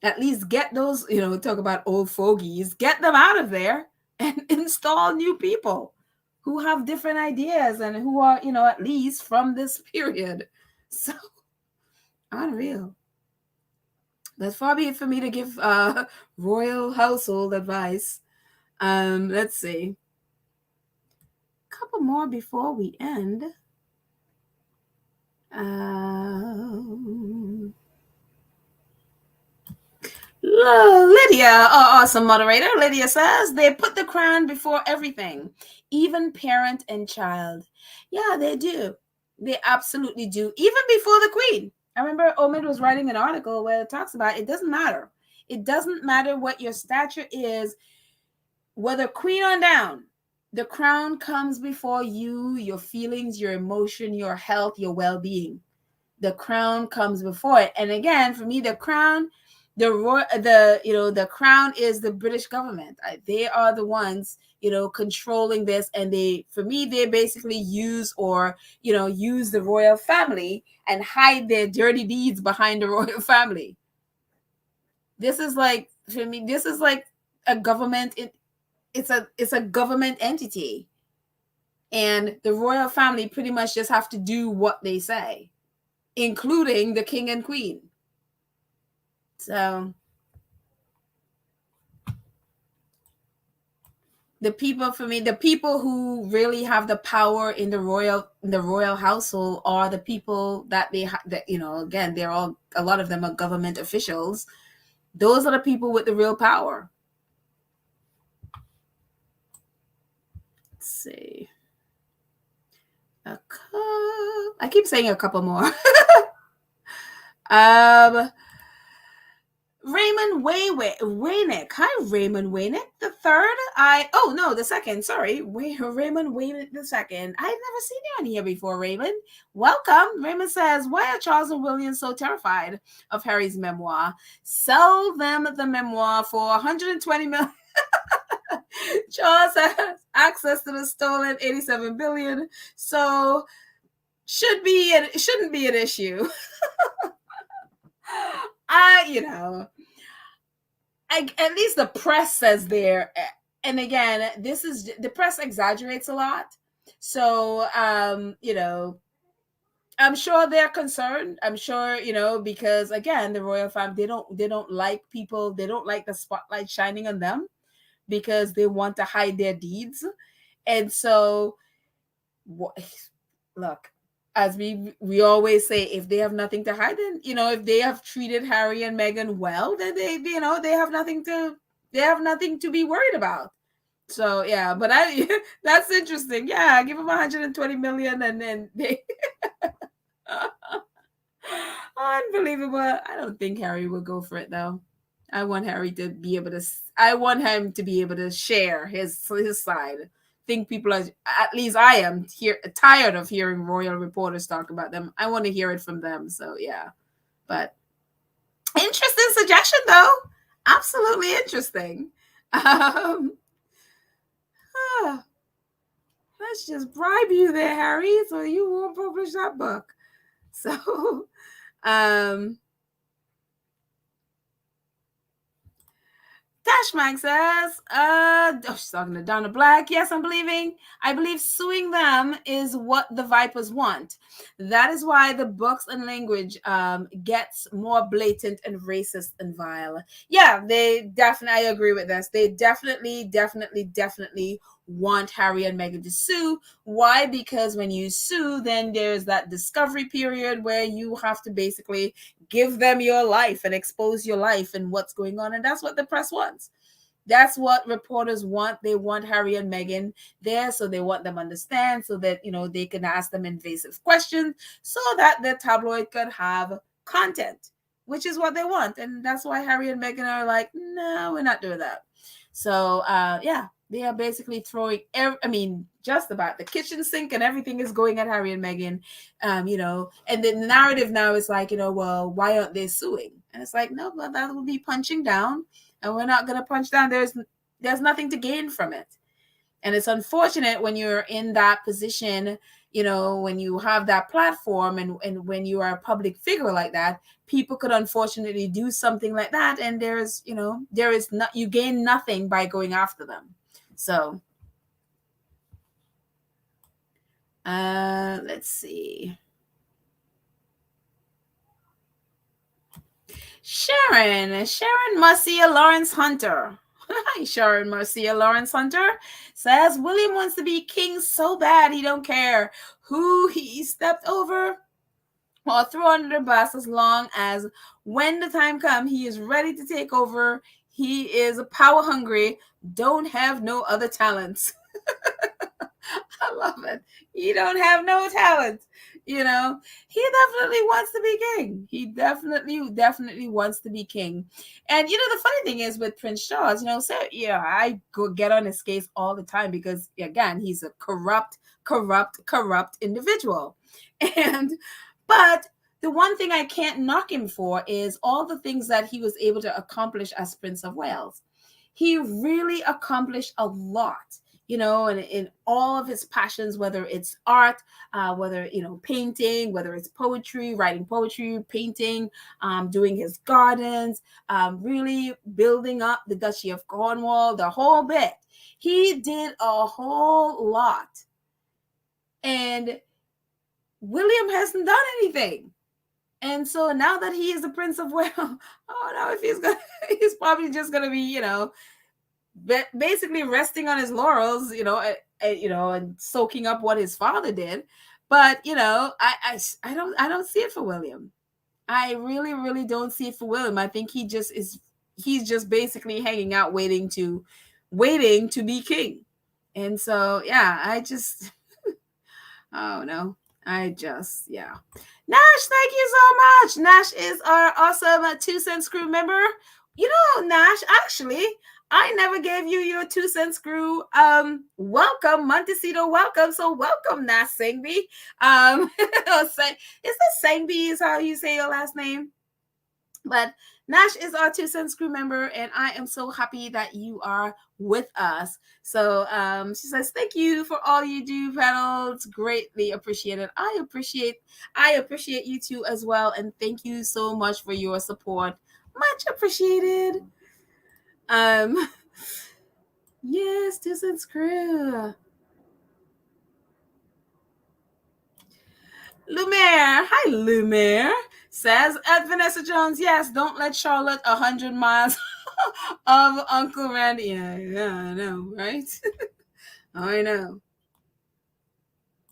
Speaker 1: at least get those, talk about old fogies, get them out of there and install new people who have different ideas and who are, at least from this period. So unreal. That's far be it for me to give royal household advice. Let's see. A couple more before we end. Lydia, awesome moderator. Lydia says they put the crown before everything, even parent and child. Yeah, they do. They absolutely do. Even before the Queen. I remember Omid was writing an article where it talks about it doesn't matter. It doesn't matter what your stature is, whether queen or down. The crown comes before you, your feelings, your emotion, your health, your well-being. The crown comes before it. And again, for me, the crown, the crown is the British government. They are the ones, controlling this. And they basically use the royal family and hide their dirty deeds behind the royal family. This is like, for me, this is like a government. It's a government entity. And the royal family pretty much just have to do what they say, including the king and queen. So The people, for me, the people who really have the power in the royal household are the people that that, again, they're all, a lot of them are government officials. Those are the people with the real power. Let's see. I keep saying a couple more. Raymond Waynick. Hi, Raymond Waynick the third. The second. Sorry, Raymond Waynick the second. I've never seen you on here before, Raymond. Welcome. Raymond says, "Why are Charles and William so terrified of Harry's memoir? Sell them the memoir for 120 million." Charles has access to the stolen 87 billion, so shouldn't be an issue. At least the press says there, and again, the press exaggerates a lot. So, I'm sure they're concerned. I'm sure, because again, the royal family, they don't like people, they don't like the spotlight shining on them because they want to hide their deeds. And so, look, as we always say, if they have nothing to hide, then if they have treated Harry and Meghan well, then they have nothing to be worried about. So yeah, but that's interesting. Yeah, give them 120 million, and then they unbelievable. I don't think Harry will go for it though. I want him to be able to share his side. Think people are, at least I am here, tired of hearing royal reporters talk about them. I want to hear it from them. So yeah, but interesting suggestion though. Absolutely interesting. Let's just bribe you there, Harry, so you won't publish that book. So, Dashmag says, she's talking to Donna Black. Yes, I believe suing them is what the Vipers want. That is why the books and language gets more blatant and racist and vile. Yeah, I agree with this. They definitely want Harry and Meghan to sue. Why? Because when you sue, then there's that discovery period where you have to basically give them your life and expose your life and what's going on. And that's what the press wants. That's what reporters want. They want Harry and Meghan there, so they want them to understand, so that they can ask them invasive questions, so that the tabloid could have content, which is what they want. And that's why Harry and Meghan are like, no, we're not doing that. So yeah, they are basically throwing just about the kitchen sink and everything is going at Harry and Meghan. And the narrative now is like, well, why aren't they suing? And it's like, no, but that would be punching down, and we're not going to punch down. There's nothing to gain from it. And it's unfortunate when you're in that position, when you have that platform, and when you are a public figure like that, people could unfortunately do something like that. And you gain nothing by going after them. So, let's see. Sharon Marcia Lawrence Hunter. Hi, Sharon Marcia Lawrence Hunter says William wants to be king so bad he don't care who he stepped over or threw under the bus, as long as when the time comes, he is ready to take over. He is power hungry, don't have no other talents. I love it. He don't have no talent. He definitely wants to be king. He definitely wants to be king. And the funny thing is with Prince Charles, I go get on his case all the time because again, he's a corrupt individual. But the one thing I can't knock him for is all the things that he was able to accomplish as Prince of Wales. He really accomplished a lot. And in all of his passions, whether it's art, whether, painting, whether it's poetry, writing poetry, painting, doing his gardens, really building up the Duchy of Cornwall, the whole bit. He did a whole lot. And William hasn't done anything. And so now that he is the Prince of Wales, I don't know if he's probably just going to be, basically resting on his laurels, and soaking up what his father did. But I don't see it for William. I really, really don't see it for William. I think he's just basically hanging out waiting to be king. And so yeah, oh no. Yeah. Nash, thank you so much. Nash is our awesome 2 cent screw member. Nash, actually, I never gave you your 2 cent screw. Welcome, Montecito, welcome. So welcome, Nash Sangbi. Is that Sangbi is how you say your last name? But Nash is our 2 cent screw member, and I am so happy that you are with us. So she says, thank you for all you do, panel. It's greatly appreciated. I appreciate you too as well, and thank you so much for your support. Much appreciated. Yes, 2 cent screw. Lumiere, hi Lumiere, says at Vanessa Jones, yes, don't let Charlotte 100 miles of Uncle Randy. Yeah, I know, right? I know.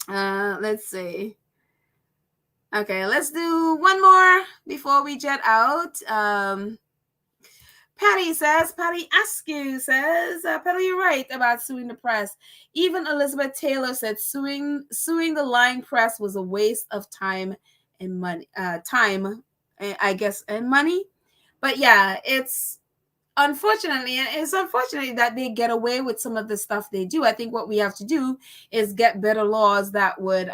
Speaker 1: Let's see. Okay, let's do one more before we jet out. Patty Askew says, Patty, you're right about suing the press. Even Elizabeth Taylor said suing the lying press was a waste of time and money. I guess, and money. But yeah, it's unfortunate that they get away with some of the stuff they do. I think what we have to do is get better laws that would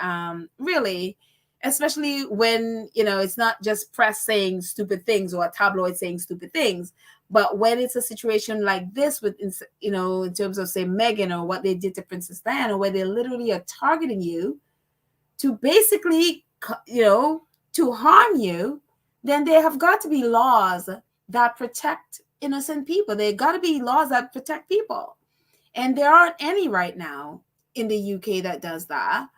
Speaker 1: really, especially when it's not just press saying stupid things or a tabloid saying stupid things, but when it's a situation like this with in terms of, say, Meghan or what they did to Princess Diana, where they literally are targeting you to basically to harm you, then there have got to be laws that protect innocent people. There got to be laws that protect people, and there aren't any right now in the UK that does that.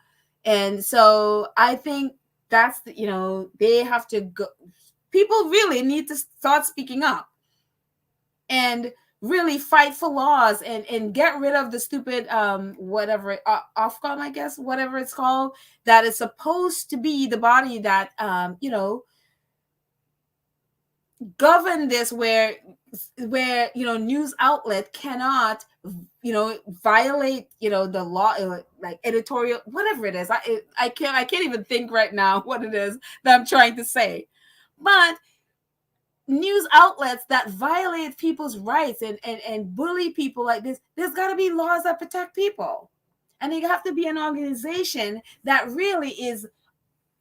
Speaker 1: And so I think that's they have to go. People really need to start speaking up and really fight for laws and get rid of the stupid whatever Ofcom, I guess, whatever it's called, that is supposed to be the body that govern this, where news outlet cannot violate the law, like editorial, whatever it is. I can't even think right now what it is that I'm trying to say. But news outlets that violate people's rights and bully people like this, there's got to be laws that protect people, and they have to be an organization that really is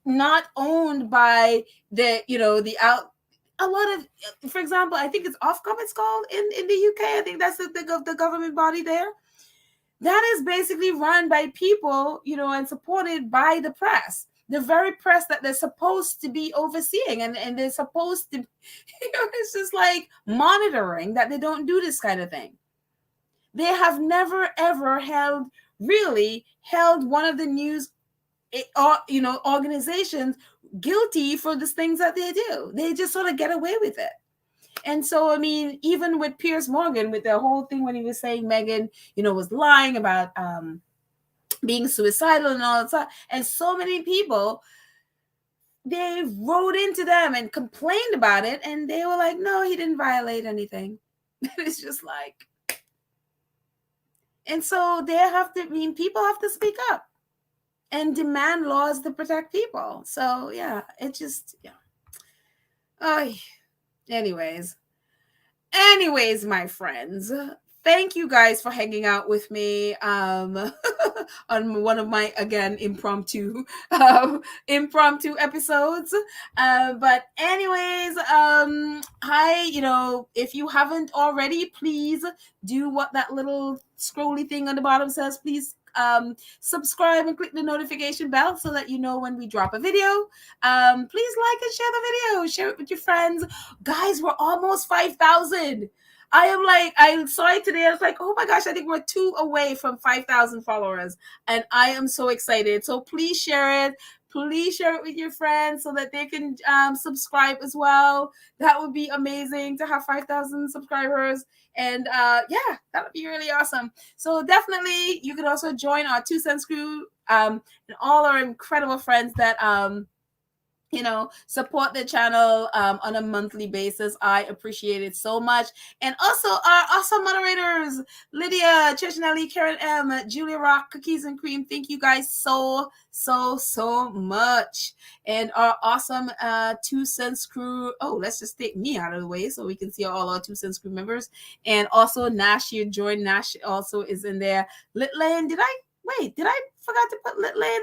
Speaker 1: not owned by a lot of, for example, I think it's Ofcom, it's called in the UK. I think that's the government body there. That is basically run by people, and supported by the press, the very press that they're supposed to be overseeing, and they're supposed to, it's just like monitoring that they don't do this kind of thing. They have never ever held one of the news organizations guilty for the things that they do. They just sort of get away with it. And so, I mean, even with Piers Morgan, with the whole thing when he was saying Meghan, was lying about being suicidal and all that stuff, and so many people, they wrote into them and complained about it, and they were like, no, he didn't violate anything. It's just like, and so people have to speak up and demand laws to protect people. So yeah, it just, yeah. Oh, anyways, my friends, thank you guys for hanging out with me on one of my, again, impromptu episodes. But anyways, if you haven't already, please do what that little scrolly thing on the bottom says. Please subscribe and click the notification bell so that you know when we drop a video. Please like and share the video. Share it with your friends. Guys, we're almost 5,000. I saw it today. I was like, oh my gosh, I think we're 2 away from 5,000 followers. And I am so excited. So please share it. please share it with your friends so that they can subscribe as well. That would be amazing to have 5,000 subscribers. And yeah, that would be really awesome. So definitely, you can also join our 2 Cents Crew and all our incredible friends that support the channel on a monthly basis. I appreciate it so much. And also our awesome moderators, Lydia, Churchinelli, Karen M, Julia Rock, Cookies and Cream. Thank you guys so much. And our awesome 2 Cents Crew. Oh, let's just take me out of the way so we can see all our 2 Cents Crew members. And also Nash, you joined. Nash also is in there. Lit Lane, did I forgot to put Lit Lane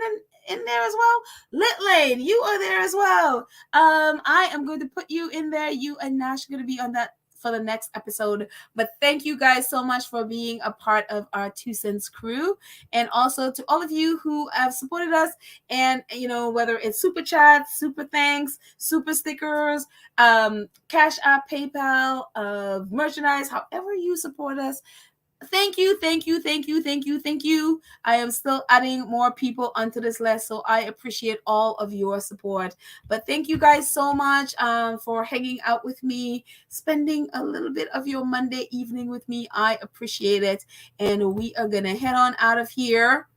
Speaker 1: in there as well? Lit Lane, you are there as well. I am going to put you in there. You and Nash are going to be on that for the next episode. But thank you guys so much for being a part of our 2 Cents Crew. And also to all of you who have supported us, and whether it's super chats, super thanks, super stickers, Cash App, PayPal, merchandise, however you support us. Thank you. I am still adding more people onto this list, so I appreciate all of your support. But thank you guys so much for hanging out with me, spending a little bit of your Monday evening with me. I appreciate it. And we are going to head on out of here.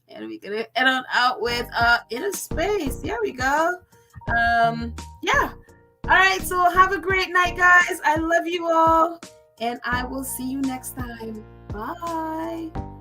Speaker 1: And we're going to head on out with Inner Space. There we go. Yeah. All right, so have a great night, guys. I love you all. And I will see you next time. Bye.